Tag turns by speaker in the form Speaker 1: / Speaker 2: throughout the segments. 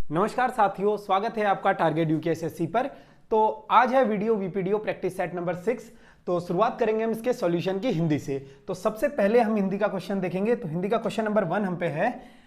Speaker 1: नमस्कार साथियों, स्वागत है आपका टारगेट यूकेएसएससी पर। तो आज है video VPDO practice set number 6। तो शुरुआत करेंगे हम इसके सॉल्यूशन की हिंदी से। तो सबसे पहले हम हिंदी का क्वेश्चन देखेंगे। तो हिंदी का क्वेश्चन नंबर 1 हम पे है,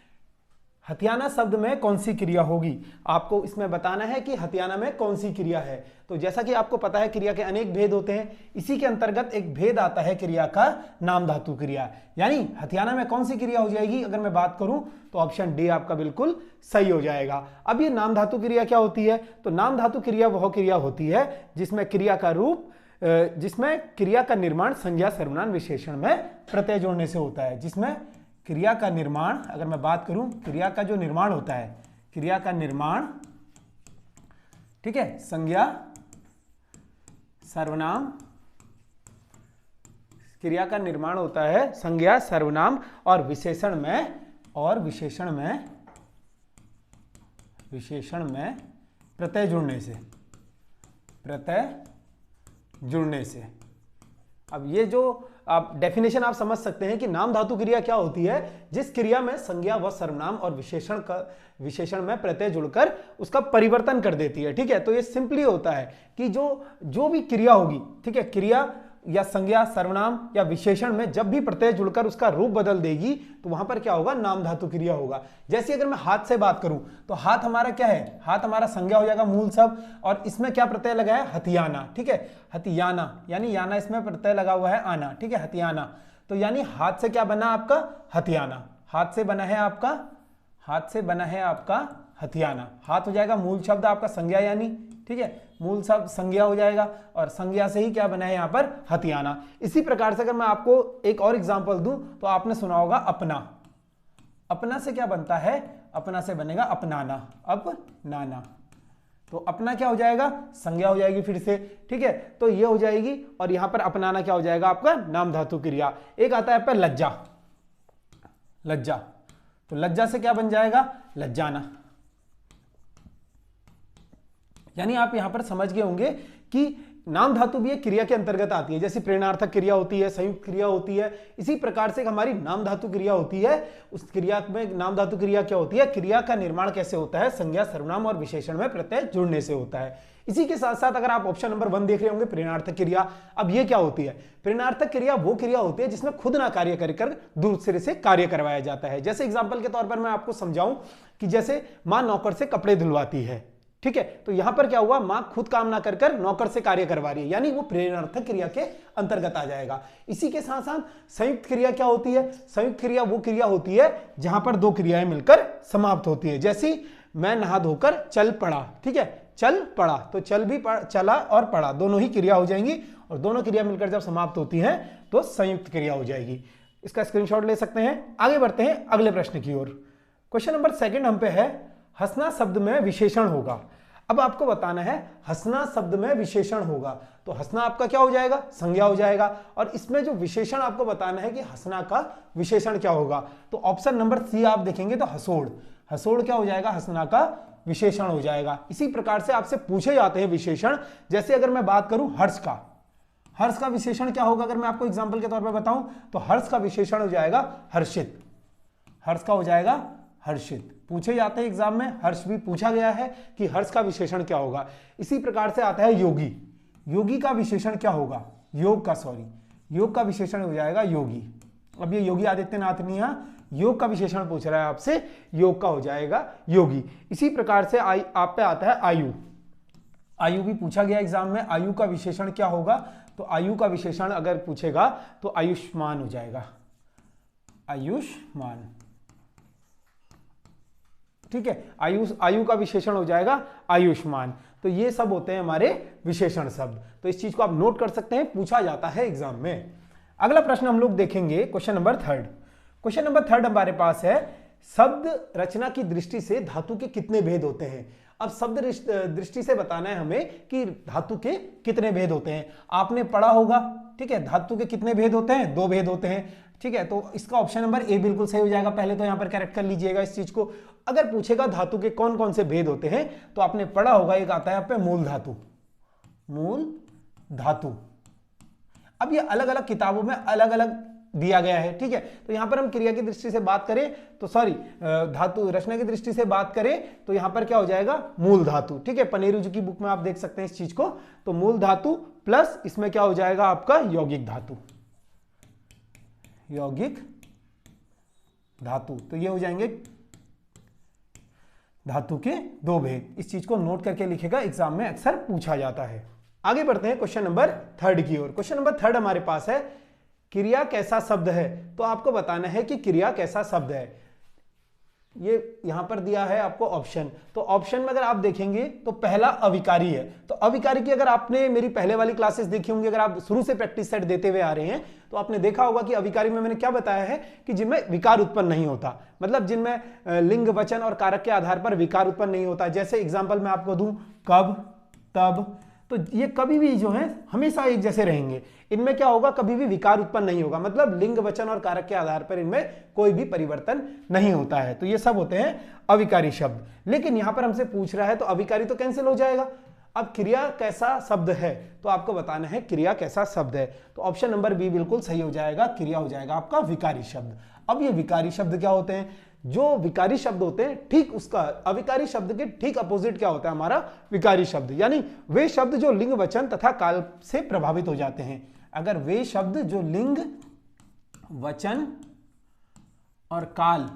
Speaker 1: हथियाना शब्द में कौन सी क्रिया होगी। आपको इसमें बताना है कि हथियाना में कौन सी क्रिया है। तो जैसा कि आपको पता है क्रिया के अनेक भेद होते हैं, इसी के अंतर्गत एक भेद आता है क्रिया का नाम धातु क्रिया। यानी हथियाना में कौन सी क्रिया हो जाएगी अगर मैं बात करूं तो ऑप्शन डी आपका बिल्कुल सही हो जाएगा। अब ये नाम धातु क्रिया क्या होती है? तो नाम धातु क्रिया वह क्रिया होती है जिसमें क्रिया का रूप जिसमें क्रिया का निर्माण संज्ञा सर्वनाम विशेषण में प्रत्यय जोड़ने से होता है। जिसमें क्रिया का निर्माण, अगर मैं बात करूं क्रिया का जो निर्माण होता है, क्रिया का निर्माण, ठीक है, संज्ञा सर्वनाम, क्रिया का निर्माण होता है संज्ञा सर्वनाम और विशेषण में प्रत्यय जुड़ने से। अब ये जो आप डेफिनेशन आप समझ सकते हैं कि नाम धातु क्रिया क्या होती है, जिस क्रिया में संज्ञा व सर्वनाम और विशेषण में प्रत्यय जुड़कर उसका परिवर्तन कर देती है। ठीक है, तो ये सिंपली होता है कि जो भी क्रिया होगी, ठीक है, क्रिया या संज्ञा सर्वनाम या विशेषण में जब भी प्रत्यय जुड़कर उसका रूप बदल देगी तो वहां पर क्या होगा, नाम धातु क्रिया होगा। जैसे अगर मैं हाथ से बात करूं तो हाथ हमारा क्या है, हाथ हमारा संज्ञा हो जाएगा मूल शब्द, और इसमें क्या प्रत्यय लगा है, हथियाना। ठीक है, हथियाना यानी याना इसमें प्रत्यय लगा हुआ है आना। ठीक है, हथियाना। तो यानी हाथ से क्या बना आपका, हथियाना। हाथ से बना है आपका हथियाना। हाथ हो जाएगा मूल शब्द आपका संज्ञा यानी, ठीक है, मूल शब्द संज्ञा हो जाएगा और संज्ञा से ही क्या बना है यहाँ पर, हथियाना। इसी प्रकार से अगर मैं आपको एक और एग्जांपल दूं तो आपने सुना होगा अपना। अपना से क्या बनता है, अपना से बनेगा अपनाना, अपनाना। तो अपना क्या हो जाएगा, संज्ञा हो जाएगी फिर से। ठीक है, तो ये हो जाएगी और यहां पर अपनाना क्या हो जाएगा आपका, नाम धातु क्रिया। एक आता है आप लज्जा। लज्जा, तो लज्जा से क्या बन जाएगा, लज्जाना। यानी आप यहां पर समझ गए होंगे कि नाम धातु भी एक क्रिया के अंतर्गत आती है। जैसे प्रेरणार्थक क्रिया होती है, संयुक्त क्रिया होती है, इसी प्रकार से हमारी नाम धातु क्रिया होती है। उस क्रिया में नाम धातु क्रिया क्या होती है, क्रिया का निर्माण कैसे होता है, संज्ञा सर्वनाम और विशेषण में प्रत्यय जुड़ने से होता है। इसी के साथ साथ अगर आप ऑप्शन नंबर 1 देख रहे होंगे, प्रेरणार्थक क्रिया। अब ये क्या होती है, प्रेरणार्थक क्रिया वो क्रिया होती है जिसमें खुद ना कार्य कर दूसरे से कार्य करवाया जाता है। जैसे एग्जाम्पल के तौर पर मैं आपको समझाऊं कि जैसे मां नौकर से कपड़े धुलवाती है, ठीक है, तो यहां पर क्या हुआ, मां खुद काम ना कर नौकर से कार्य करवा रही है, यानी वो प्रेरणार्थक क्रिया के अंतर्गत आ जाएगा। इसी के साथ साथ संयुक्त क्रिया क्या होती है, संयुक्त क्रिया वो क्रिया होती है जहां पर दो क्रियाएं मिलकर समाप्त होती है। जैसे मैं नहा धोकर चल पड़ा, ठीक है, चल पड़ा, तो चल भी चला और पड़ा दोनों ही क्रिया हो जाएंगी और दोनों क्रिया मिलकर जब समाप्त होती है तो संयुक्त क्रिया हो जाएगी। इसका स्क्रीनशॉट ले सकते हैं। आगे बढ़ते हैं अगले प्रश्न की ओर। क्वेश्चन नंबर 2 हम पे है, हंसना शब्द में विशेषण होगा। अब आपको बताना है हंसना शब्द में विशेषण होगा, तो हंसना आपका क्या हो जाएगा, संज्ञा हो जाएगा, और इसमें जो विशेषण आपको बताना है कि हंसना का विशेषण क्या होगा। तो ऑप्शन नंबर सी आप देखेंगे तो हसोड़। हसोड़ क्या हो जाएगा, हंसना का विशेषण हो जाएगा। इसी प्रकार से आपसे पूछे जाते हैं विशेषण। जैसे अगर मैं बात करूं हर्ष का विशेषण क्या होगा, अगर मैं आपको एग्जाम्पल के तौर पर बताऊं तो हर्ष का विशेषण हो जाएगा हर्षित। हर्ष का हो जाएगा हर्षित। पूछे जाते हैं एग्जाम में, हर्ष भी पूछा गया है कि हर्ष का विशेषण क्या होगा। इसी प्रकार से आता है योगी। योगी का विशेषण क्या होगा, योग का विशेषण हो जाएगा योगी। अब ये योगी आदित्यनाथ नहीं है, योग का विशेषण पूछ रहा है आपसे, योग का हो जाएगा योगी। इसी प्रकार से आप पे आता है आयु। आयु भी पूछा गया एग्जाम में, आयु का विशेषण क्या होगा, तो आयु का विशेषण अगर पूछेगा तो आयुष्मान हो जाएगा, आयुष्मान। ठीक है, आयु का विशेषण हो जाएगा आयुष्मान। तो ये सब होते हैं हमारे विशेषण शब्द। तो इस चीज को आप नोट कर सकते हैं, पूछा जाता है एग्जाम में। अगला प्रश्न हम लोग देखेंगे, क्वेश्चन नंबर 3। क्वेश्चन नंबर 3 हमारे पास है, शब्द रचना की दृष्टि से धातु के कितने भेद होते हैं। अब शब्द दृष्टि से बताना है हमें कि धातु के कितने भेद होते हैं। आपने पढ़ा होगा, ठीक है, धातु के कितने भेद होते हैं, 2 भेद होते हैं। ठीक है, तो इसका ऑप्शन नंबर ए बिल्कुल सही हो जाएगा। पहले तो यहां पर करेक्ट कर लीजिएगा इस चीज को। अगर पूछेगा धातु के कौन कौन से भेद होते हैं तो आपने पढ़ा होगा, एक आता है आप पे मूल धातु। अब ये अलग अलग किताबों में अलग अलग दिया गया है, ठीक है। तो यहां पर हम क्रिया की दृष्टि से बात करें तो सॉरी धातु रचना की दृष्टि से बात करें तो यहां पर क्या हो जाएगा, मूल धातु, ठीक है। पनेरू जी की बुक में आप देख सकते हैं इस चीज को। तो मूल धातु प्लस इसमें क्या हो जाएगा आपका यौगिक धातु, यौगिक धातु। तो ये हो जाएंगे धातु के दो भेद। इस चीज को नोट करके लिखेगा, एग्जाम में अक्सर पूछा जाता है। आगे बढ़ते हैं क्वेश्चन नंबर 3 की ओर। क्वेश्चन नंबर 3 हमारे पास है क्रिया कैसा शब्द है। तो आपको बताना है कि क्रिया कैसा शब्द है। ये यहां पर दिया है आपको ऑप्शन। तो ऑप्शन में अगर आप देखेंगे तो पहला अविकारी है। तो अविकारी की अगर आपने मेरी पहले वाली क्लासेस देखी होंगी, अगर आप शुरू से प्रैक्टिस सेट देते हुए आ रहे हैं तो आपने देखा होगा कि अविकारी में मैंने क्या बताया है कि जिनमें विकार उत्पन्न नहीं होता, मतलब जिनमें लिंग वचन और कारक के आधार पर विकार उत्पन्न नहीं होता। जैसे एग्जाम्पल मैं आपको दूं, कब, तब, तो ये कभी भी जो है हमेशा एक जैसे रहेंगे। इनमें क्या होगा, कभी भी विकार उत्पन्न नहीं होगा, मतलब लिंग वचन और कारक के आधार पर इनमें कोई भी परिवर्तन नहीं होता है। तो ये सब होते हैं अविकारी शब्द। लेकिन यहां पर हमसे पूछ रहा है तो अविकारी तो कैंसिल हो जाएगा। अब क्रिया कैसा शब्द है तो आपको बताना है क्रिया कैसा शब्द है। तो ऑप्शन नंबर बी बिल्कुल सही हो जाएगा, क्रिया हो जाएगा आपका विकारी शब्द। अब ये विकारी शब्द क्या होते हैं, जो विकारी शब्द होते हैं ठीक उसका अविकारी शब्द के ठीक अपोजिट क्या होता है हमारा विकारी शब्द, यानी वे शब्द जो लिंग वचन तथा काल से प्रभावित हो जाते हैं। अगर वे शब्द जो लिंग वचन और काल,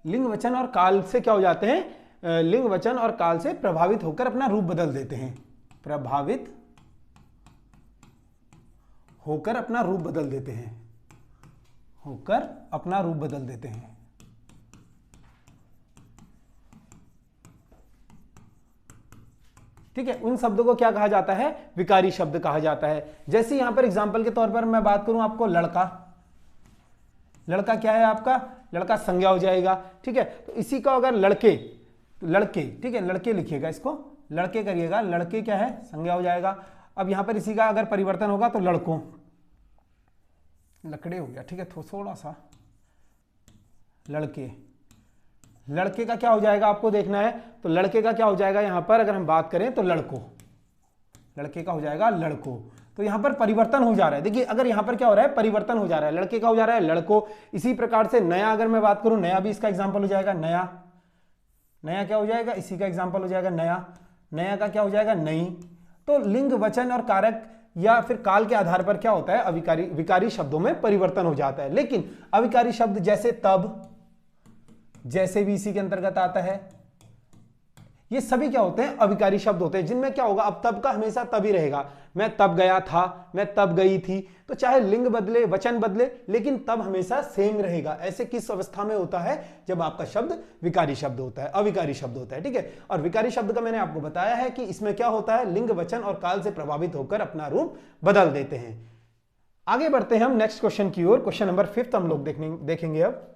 Speaker 1: लिंग वचन और काल से क्या हो जाते हैं, लिंग वचन और काल से प्रभावित होकर अपना रूप बदल देते हैं, प्रभावित होकर अपना रूप बदल देते हैं, होकर अपना रूप बदल देते हैं। ठीक है, उन शब्दों को क्या कहा जाता है, विकारी शब्द कहा जाता है। जैसे यहां पर एग्जांपल के तौर पर मैं बात करूं आपको, लड़का, लड़का क्या है आपका, लड़का संज्ञा हो जाएगा। ठीक है, तो इसी को अगर लड़के, तो लड़के, ठीक है, लड़के लिखिएगा, इसको लड़के करिएगा, लड़के क्या है संज्ञा हो जाएगा। अब यहां पर इसी का अगर परिवर्तन होगा तो लड़कों, लकड़े हो गया, ठीक है, थोड़ा सा लड़के, लड़के का क्या हो जाएगा आपको देखना है। तो लड़के का क्या हो जाएगा यहां पर अगर हम बात करें तो लड़कों, लड़के का हो जाएगा लड़कों। तो यहां पर परिवर्तन हो जा रहा है, देखिए अगर यहां पर क्या हो रहा है परिवर्तन हो जा रहा है, लड़के का हो जा रहा है लड़कों। इसी प्रकार से नया अगर मैं बात करूं, नया भी इसका एग्जाम्पल हो जाएगा, नया, नया क्या हो जाएगा इसी का एग्जाम्पल हो जाएगा नया, नया का क्या हो जाएगा नई। तो लिंग वचन और कारक या फिर काल के आधार पर क्या होता है अविकारी, विकारी शब्दों में परिवर्तन हो जाता है। लेकिन अविकारी शब्द जैसे तब, जैसे भी इसी के अंतर्गत आता है, ये सभी क्या होते हैं अविकारी शब्द होते हैं, जिनमें क्या होगा अब तब का हमेशा तब ही रहेगा। मैं तब गया था, मैं तब गई थी, तो चाहे लिंग बदले वचन बदले लेकिन तब हमेशा सेम रहेगा। ऐसे किस अवस्था में होता है, जब आपका शब्द विकारी शब्द होता है, अविकारी शब्द होता है। ठीक है, और विकारी शब्द का मैंने आपको बताया है कि इसमें क्या होता है, लिंग वचन और काल से प्रभावित होकर अपना रूप बदल देते हैं। आगे बढ़ते हैं हम नेक्स्ट क्वेश्चन की ओर। क्वेश्चन नंबर 5 हम लोग देखेंगे। अब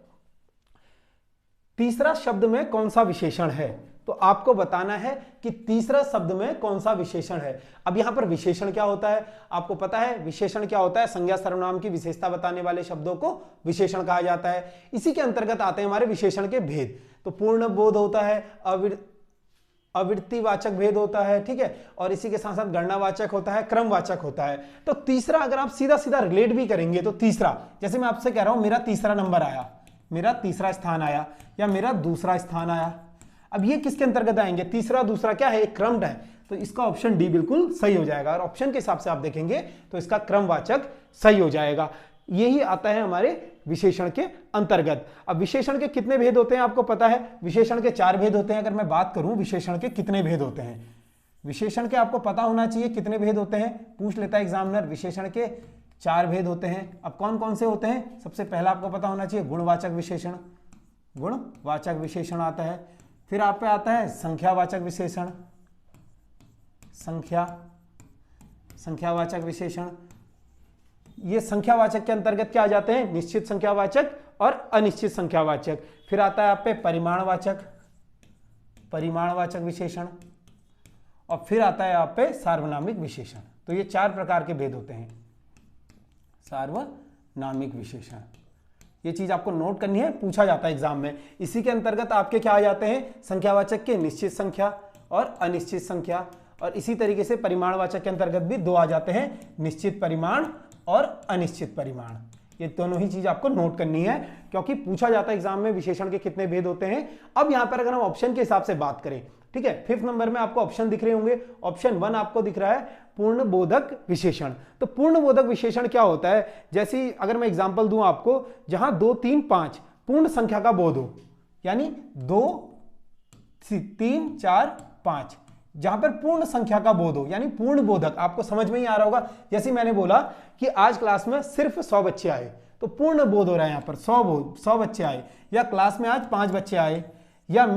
Speaker 1: तीसरा शब्द में कौन सा विशेषण है, तो आपको बताना है कि तीसरा शब्द में कौन सा विशेषण है। अब यहां पर विशेषण क्या होता है आपको पता है, विशेषण क्या होता है, संज्ञा सर्वनाम की विशेषता बताने वाले शब्दों को विशेषण कहा जाता है। इसी के अंतर्गत आते हैं हमारे विशेषण के भेद। तो पूर्ण बोध होता है, अवृत्तिवाचक भेद होता है, ठीक है, और इसी के साथ साथ गणनावाचक होता है, क्रमवाचक होता है। तो तीसरा अगर आप सीधा सीधा रिलेट भी करेंगे तो तीसरा, जैसे मैं आपसे कह रहा हूं मेरा तीसरा नंबर आया, मेरा तीसरा स्थान आया या मेरा दूसरा स्थान आया, अब ये किसके अंतर्गत आएंगे, तीसरा दूसरा क्या है एक क्रम है। तो इसका ऑप्शन डी बिल्कुल सही हो जाएगा, और ऑप्शन के हिसाब से आप देखेंगे तो इसका क्रमवाचक सही हो जाएगा। यही आता है हमारे विशेषण के अंतर्गत। अब विशेषण के कितने भेद होते हैं आपको पता है, विशेषण के 4 भेद होते हैं। अगर मैं बात करूं विशेषण के कितने भेद होते हैं, विशेषण के आपको पता होना चाहिए कितने भेद होते हैं, पूछ लेता है एग्जामिनर। विशेषण के 4 भेद होते हैं। अब कौन कौन से होते हैं, सबसे पहला आपको पता होना चाहिए गुणवाचक विशेषण, गुणवाचक विशेषण आता है। फिर आप पे आता है संख्यावाचक विशेषण, संख्यावाचक विशेषण। ये संख्यावाचक के अंतर्गत क्या आ जाते हैं, निश्चित संख्यावाचक और अनिश्चित संख्यावाचक। फिर आता है आप पे परिमाणवाचक, परिमाणवाचक विशेषण, और फिर आता है आप पे सार्वनामिक विशेषण। तो ये 4 प्रकार के भेद होते हैं, सार्वनामिक विशेषण। ये चीज आपको नोट करनी है, पूछा जाता है एग्जाम में। इसी के अंतर्गत आपके क्या आ जाते हैं, संख्यावाचक के निश्चित संख्या और अनिश्चित संख्या, और इसी तरीके से परिमाणवाचक के अंतर्गत भी 2 आ जाते हैं, निश्चित परिमाण और अनिश्चित परिमाण। ये दोनों ही चीज आपको नोट करनी है, क्योंकि पूछा जाता है एग्जाम में विशेषण के कितने भेद होते हैं। अब यहां पर अगर हम ऑप्शन के हिसाब से बात करें, ठीक है, 5th नंबर में आपको ऑप्शन दिख रहे होंगे। ऑप्शन 1 आपको दिख रहा है पूर्ण बोधक विशेषण। तो पूर्ण बोधक विशेषण क्या होता है, जैसे अगर मैं एग्जांपल दूं आपको, जहां 2 3 5 पूर्ण संख्या का बोध हो, यानी 2 3 4 5, जहां पर पूर्ण संख्या का बोध हो, यानी पूर्ण बोधक। आपको समझ में ही आ रहा होगा, जैसे मैंने बोला कि आज क्लास में सिर्फ 100 बच्चे आए, तो पूर्ण बोध हो रहा है यहां पर 100 बच्चे आए, या क्लास में आज 5 बच्चे आए, या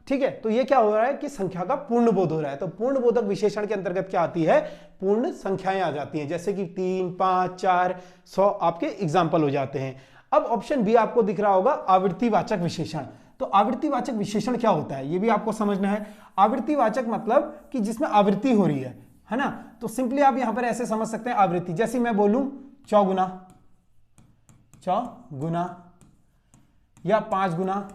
Speaker 1: ठीक है, तो ये क्या हो रहा है कि संख्या का पूर्ण बोध हो रहा है। तो पूर्ण बोधक विशेषण के अंतर्गत क्या आती है, पूर्ण संख्याएं आ जाती हैं, जैसे कि 3 5 4 100 आपके एग्जाम्पल हो जाते हैं। अब ऑप्शन बी आपको दिख रहा होगा आवृत्तिवाचक विशेषण। तो आवृत्तिवाचक विशेषण क्या होता है, ये भी आपको समझना है। आवृत्तिवाचक मतलब कि जिसमें आवृत्ति हो रही है ना। तो सिंपली आप यहां पर ऐसे समझ सकते हैं आवृत्ति, जैसे मैं बोलूं चौगुना या 5 गुना,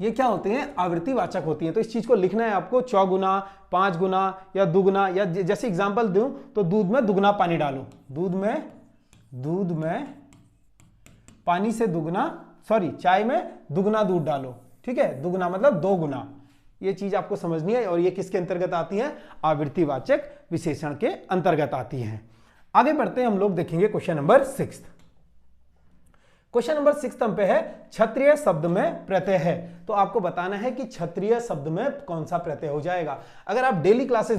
Speaker 1: ये क्या होते हैं, आवृत्तिवाचक होती हैं। तो इस चीज को लिखना है आपको, 4 गुना 5 गुना या दुगुना, या जैसे एग्जांपल दूं तो दूध में दुगना पानी डालो, दूध में पानी से दुगना, सॉरी चाय में दुगना दूध डालो, ठीक है, दुगना मतलब 2 गुना। ये चीज आपको समझनी है, और ये किसके अंतर्गत आती है, आवृत्तिवाचक विशेषण के अंतर्गत आती है। आगे बढ़ते हैं हम लोग, देखेंगे क्वेश्चन नंबर 6। क्वेश्चन नंबर 6 पे है क्षत्रिय शब्द में प्रत्यय है। तो आपको बताना है कि क्षत्रिय शब्द में कौन सा प्रत्यय हो जाएगा। अगर आप डेली क्लासेस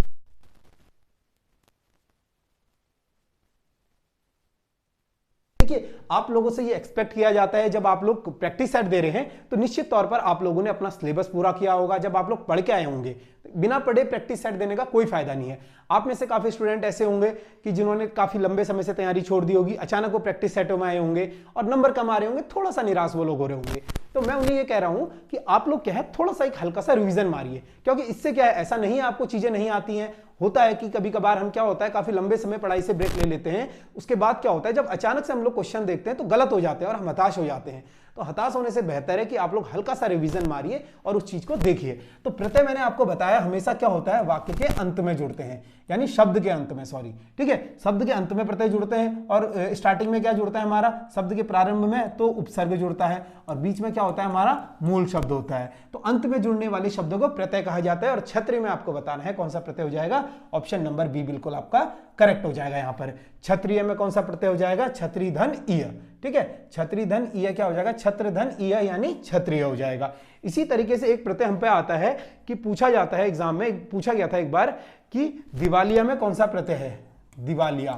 Speaker 1: देखिए, आप लोगों से ये एक्सपेक्ट किया जाता है, जब आप लोग प्रैक्टिस सेट दे रहे हैं तो निश्चित तौर पर आप लोगों ने अपना सिलेबस पूरा किया होगा। जब आप लोग पढ़ के आए होंगे, बिना पढ़े प्रैक्टिस सेट देने का कोई फायदा नहीं है। आप में से काफी स्टूडेंट ऐसे होंगे कि जिन्होंने काफी लंबे समय से तैयारी छोड़ दी होगी, अचानक वो प्रैक्टिस सेटों में आए होंगे और नंबर कम आ रहे होंगे, थोड़ा सा निराश वो लोग हो रहे होंगे। तो मैं उन्हें ये कह रहा हूं कि आप लोग क्या है, थोड़ा सा एक हल्का सा रिवीजन मारिए, क्योंकि इससे क्या है, ऐसा नहीं है आपको चीजें नहीं आती हैं। होता है कि कभी कभार हम क्या होता है, काफी लंबे समय पढ़ाई से ब्रेक ले लेते हैं, उसके बाद क्या होता है, जब अचानक से हम लोग क्वेश्चन देखते हैं तो गलत हो जाते हैं और हम हताश हो जाते हैं। तो हताश होने से बेहतर है कि आप लोग हल्का सा रिवीजन मारिए और उस चीज को देखिए। तो प्रत्यय मैंने आपको बताया हमेशा क्या होता है, वाक्य के अंत में जुड़ते हैं, यानी शब्द के अंत में, सॉरी, ठीक है, शब्द के अंत में प्रत्यय जुड़ते हैं। और स्टार्टिंग में क्या जुड़ता है हमारा, शब्द के प्रारंभ में तो उपसर्ग जुड़ता है, और बीच में क्या होता है हमारा, मूल शब्द होता है। तो अंत में जुड़ने वाले शब्दों को प्रत्यय कहा जाता है। और क्षत्रिय में आपको बताना है कौन सा प्रत्यय हो जाएगा, ऑप्शन नंबर बी बिल्कुल आपका करेक्ट हो जाएगा। यहां पर क्षत्रिय में कौन सा प्रत्यय हो जाएगा, छत्री धन ईय, ठीक है, छत्री धन ईय क्या हो जाएगा, छत्र धन ईय यानी क्षत्रिय हो जाएगा। इसी तरीके से एक प्रत्यय हम पे आता है कि पूछा जाता है, एग्जाम में पूछा गया था एक बार कि दिवालिया में कौन सा प्रत्यय है, दिवालिया,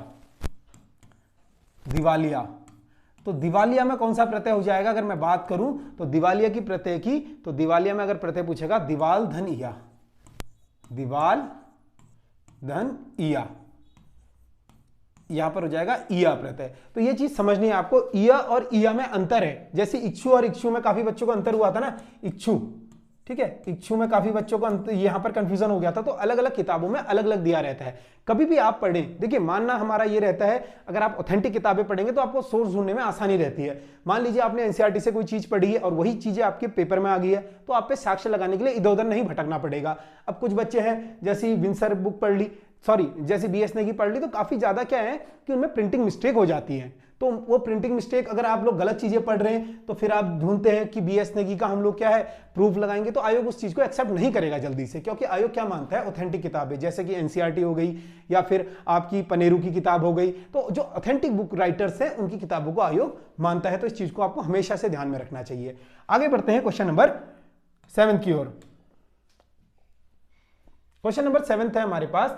Speaker 1: तो दिवालिया में कौन सा प्रत्यय हो जाएगा। अगर मैं बात करूं तो दिवालिया की प्रत्यय की, तो दिवालिया में अगर प्रत्यय पूछेगा दिवाल धन ईया, दिवाल धन ईया, यहां पर हो जाएगा ईया प्रत्यय। तो ये चीज समझनी है आपको, ईया और ईया में अंतर है। जैसे इच्छु और इच्छु में काफी बच्चों को अंतर हुआ था ना, इच्छु, ठीक है, इच्छु में काफी बच्चों को यहां पर कंफ्यूजन हो गया था। तो अलग अलग किताबों में अलग अलग दिया रहता है। कभी भी आप पढ़ें, देखिए मानना हमारा ये रहता है, अगर आप ऑथेंटिक किताबें पढ़ेंगे तो आपको सोर्स ढूंढने में आसानी रहती है। मान लीजिए आपने एनसीईआरटी से कोई चीज पढ़ी है और वही चीजें आपके पेपर में आ गई है, तो आप पे साक्ष्य लगाने के लिए इधर उधर नहीं भटकना पड़ेगा। अब कुछ बच्चे हैं जैसी विंसर बुक पढ़ ली, सॉरी जैसे बीएस ने की पढ़ ली, तो काफी ज्यादा क्या है कि उनमें प्रिंटिंग मिस्टेक हो जाती है। तो वो प्रिंटिंग मिस्टेक, अगर आप लोग गलत चीजें पढ़ रहे हैं तो फिर आप ढूंढते हैं कि बीएस नेगी का हम लोग क्या है प्रूफ लगाएंगे, तो आयोग उस चीज को एक्सेप्ट नहीं करेगा जल्दी से, क्योंकि आयोग क्या मानता है, ऑथेंटिक किताबें जैसे कि एनसीईआरटी हो गई या फिर आपकी पनेरू की किताब हो गई, तो जो ऑथेंटिक बुक राइटर्स हैं उनकी किताबों को आयोग मानता है। तो इस चीज को आपको हमेशा से ध्यान में रखना चाहिए। आगे बढ़ते हैं क्वेश्चन नंबर 7 की ओर। क्वेश्चन नंबर 7 है हमारे पास,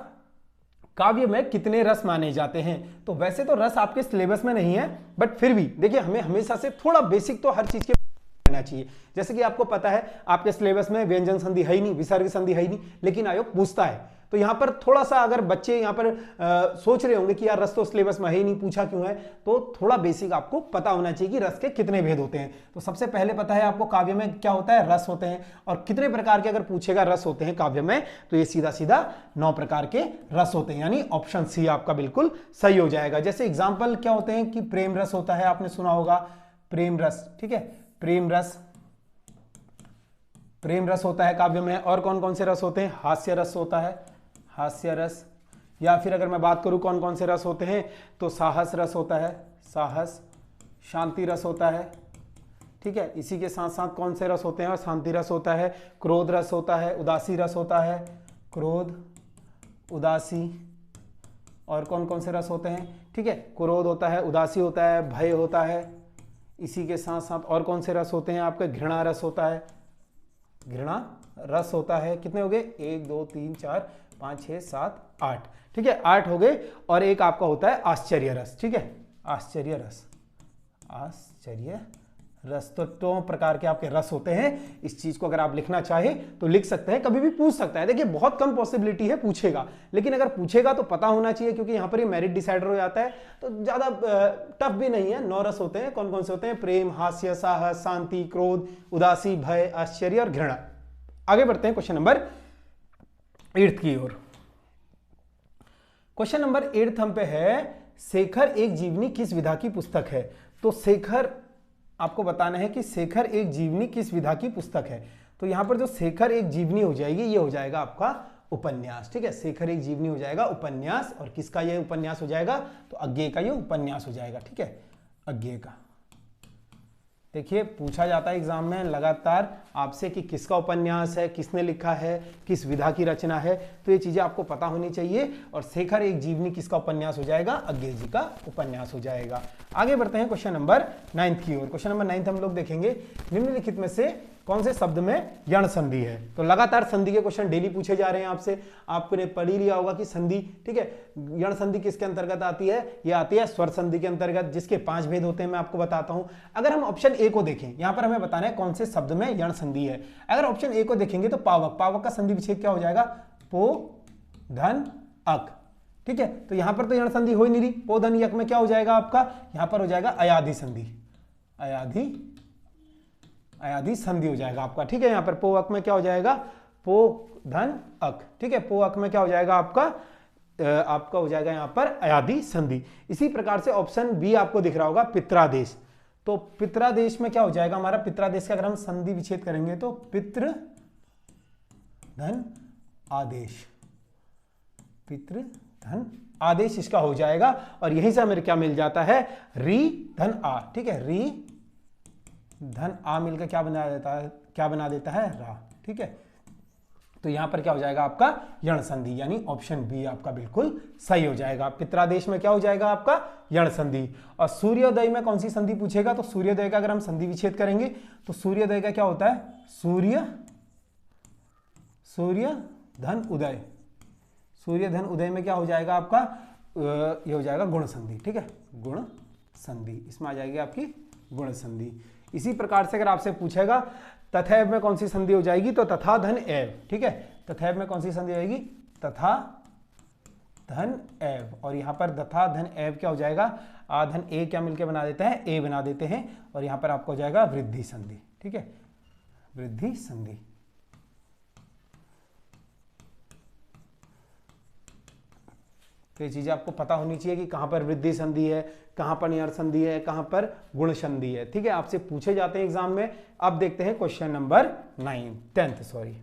Speaker 1: काव्य में कितने रस माने जाते हैं। तो वैसे तो रस आपके सिलेबस में नहीं है, बट फिर भी देखिए हमें हमेशा से थोड़ा बेसिक तो हर चीज के रहना चाहिए। जैसे कि आपको पता है आपके सिलेबस में व्यंजन संधि है ही नहीं, विसर्ग संधि है ही नहीं, लेकिन आयोग पूछता है। तो यहां पर थोड़ा सा अगर बच्चे यहां पर सोच रहे होंगे कि यार रस तो सिलेबस में है ही नहीं, पूछा क्यों है, तो थोड़ा बेसिक आपको पता होना चाहिए कि रस के कितने भेद होते हैं। तो सबसे पहले पता है आपको काव्य में क्या होता है, रस होते हैं, और कितने प्रकार के अगर पूछेगा रस होते हैं काव्य में, तो ये सीधा सीधा 9 प्रकार के रस होते हैं, यानी ऑप्शन सी आपका बिल्कुल सही हो जाएगा। जैसे एग्जाम्पल क्या होते हैं कि प्रेम रस होता है, आपने सुना होगा प्रेम रस, ठीक है, प्रेम रस होता है काव्य में। और कौन कौन से रस होते हैं, हास्य रस होता है, हास्य रस, या फिर अगर मैं बात करूं कौन कौन से रस होते हैं, तो साहस रस होता है, साहस, शांति रस होता है, ठीक है। इसी के साथ साथ कौन से रस होते हैं, और शांति रस होता है, क्रोध रस होता है, उदासी रस होता है, क्रोध, उदासी, और कौन कौन से रस होते हैं, ठीक है, क्रोध होता है, उदासी होता है, भय होता है। इसी के साथ साथ और कौन से रस होते हैं आपके, घृणा रस होता है, घृणा रस होता है। कितने हो गए, 1 2 3 4 5 6 7 8, ठीक है, 8 हो गए। और एक आपका होता है आश्चर्य रस, ठीक है, आश्चर्य रस, आश्चर्य रस। तो 2 प्रकार के आपके रस होते हैं। इस चीज को अगर आप लिखना चाहे तो लिख सकते हैं, कभी भी पूछ सकता है। देखिए बहुत कम पॉसिबिलिटी है पूछेगा, लेकिन अगर पूछेगा तो पता होना चाहिए, क्योंकि यहां पर ये मेरिट डिसाइडर हो जाता है। तो ज्यादा टफ भी नहीं है। 9 रस होते हैं। कौन कौन से होते हैं, प्रेम, हास्य, साहस, शांति, क्रोध, उदासी, भय, आश्चर्य और घृणा। आगे बढ़ते हैं क्वेश्चन नंबर 8 की ओर। क्वेश्चन नंबर 8 हम पे है, शेखर एक जीवनी किस विधा की पुस्तक है। तो शेखर, आपको बताना है कि शेखर एक जीवनी किस विधा की पुस्तक है। तो यहां पर जो शेखर एक जीवनी हो जाएगी, ये हो जाएगा आपका उपन्यास, ठीक है। शेखर एक जीवनी हो जाएगा उपन्यास। और किसका ये उपन्यास हो जाएगा, तो अज्ञेय का ये उपन्यास हो जाएगा, ठीक है, अज्ञेय का। देखिए पूछा जाता है एग्जाम में लगातार आपसे कि किसका उपन्यास है, किसने लिखा है, किस विधा की रचना है। तो ये चीजें आपको पता होनी चाहिए। और शेखर एक जीवनी किसका उपन्यास हो जाएगा, अज्ञेय जी का उपन्यास हो जाएगा। आगे बढ़ते हैं क्वेश्चन नंबर 9 की ओर। क्वेश्चन नंबर 9 हम लोग देखेंगे, निम्नलिखित में से कौन से शब्द में यण संधि है। तो लगातार संधि के क्वेश्चन डेली पूछे जा रहे हैं आपसे। आपने पढ़ ही लिया होगा कि संधि, ठीक है, यण संधि किसके अंतर्गत आती है, ये आती है स्वर संधि के अंतर्गत, जिसके 5 भेद होते हैं, मैं आपको बताता हूं। अगर हम ऑप्शन ए को देखें, यहां पर हमें बताना है कौन से शब्द में यण संधि है। अगर ऑप्शन ए को देखेंगे तो पावक, पावक का संधि विच्छेद क्या हो जाएगा, पो धन अक, ठीक है। तो यहां पर तो यण संधि हो ही नहीं रही। पो धन यक में क्या हो जाएगा आपका, यहां पर हो जाएगा अयाधि संधि, अयाधि संधि हो जाएगा आपका, ठीक है। यहां पर पो अक में क्या हो जाएगा, पो धन अक, ठीक है। पो अक में क्या हो जाएगा आपका हो जाएगा यहां पर अयाधि संधि। इसी प्रकार से ऑप्शन बी आपको दिख रहा होगा, पित्रादेश। तो पित्रादेश में क्या हो जाएगा हमारा, पित्रादेश का अगर हम संधि विच्छेद करेंगे तो पितृ धन आदेश, पितृ धन आदेश इसका हो जाएगा। और यहीं से हमें क्या मिल जाता है, री धन आ, ठीक है, री धन आ मिलकर क्या बना देता है, रा, ठीक है। तो यहां पर क्या हो जाएगा आपका यण संधि, यानी ऑप्शन बी आपका बिल्कुल सही हो जाएगा। पित्रादेश में क्या हो जाएगा आपका यण संधि। और सूर्योदय में कौन सी संधि पूछेगा, तो सूर्योदय का अगर हम संधि विच्छेद करेंगे तो सूर्योदय का क्या होता है, सूर्य धन उदय। सूर्य धन उदय में क्या हो जाएगा आपका, ये हो जाएगा गुण संधि, ठीक है, गुण संधि। इसमें आ जाएगी आपकी गुण संधि। इसी प्रकार से अगर आपसे पूछेगा तथैव में कौन सी संधि हो जाएगी, तो तथा धन एव, ठीक है। तथैव में कौन सी संधि आएगी, तथा धन एव। और यहां पर तथा धन एव क्या हो जाएगा, आ धन ए क्या मिलकर बना देते हैं, ए बना देते हैं। और यहां पर आपको हो जाएगा वृद्धि संधि, ठीक है, वृद्धि संधि। तो ये चीजें आपको पता होनी चाहिए कि कहां पर वृद्धि संधि है, कहां पर यण संधि है, कहां पर गुण संधि है, ठीक है। आपसे पूछे जाते हैं एग्जाम में। अब देखते हैं क्वेश्चन नंबर 10।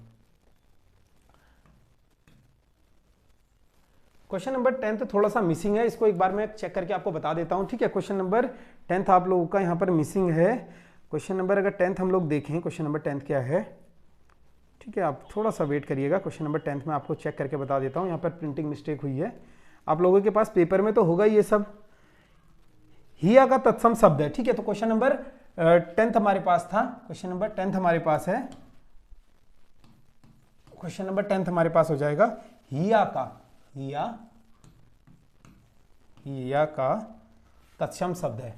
Speaker 1: क्वेश्चन नंबर 10 थोड़ा सा मिसिंग है, इसको एक बार मैं चेक करके आपको बता देता हूं, ठीक है। क्वेश्चन नंबर 10 आप लोगों का यहां पर मिसिंग है। क्वेश्चन नंबर अगर 10 हम लोग देखें, क्वेश्चन नंबर 10 क्या है, ठीक है, आप थोड़ा सा वेट करिएगा। क्वेश्चन नंबर 10 में आपको चेक करके बता देता हूं। यहां पर प्रिंटिंग मिस्टेक हुई है। आप लोगों के पास पेपर में तो होगा ये सब। हिया का तत्सम शब्द है, ठीक है। तो क्वेश्चन नंबर 10 हमारे पास था, क्वेश्चन नंबर 10 हमारे पास है। क्वेश्चन नंबर 10 हमारे पास हो जाएगा हिया का तत्सम शब्द है।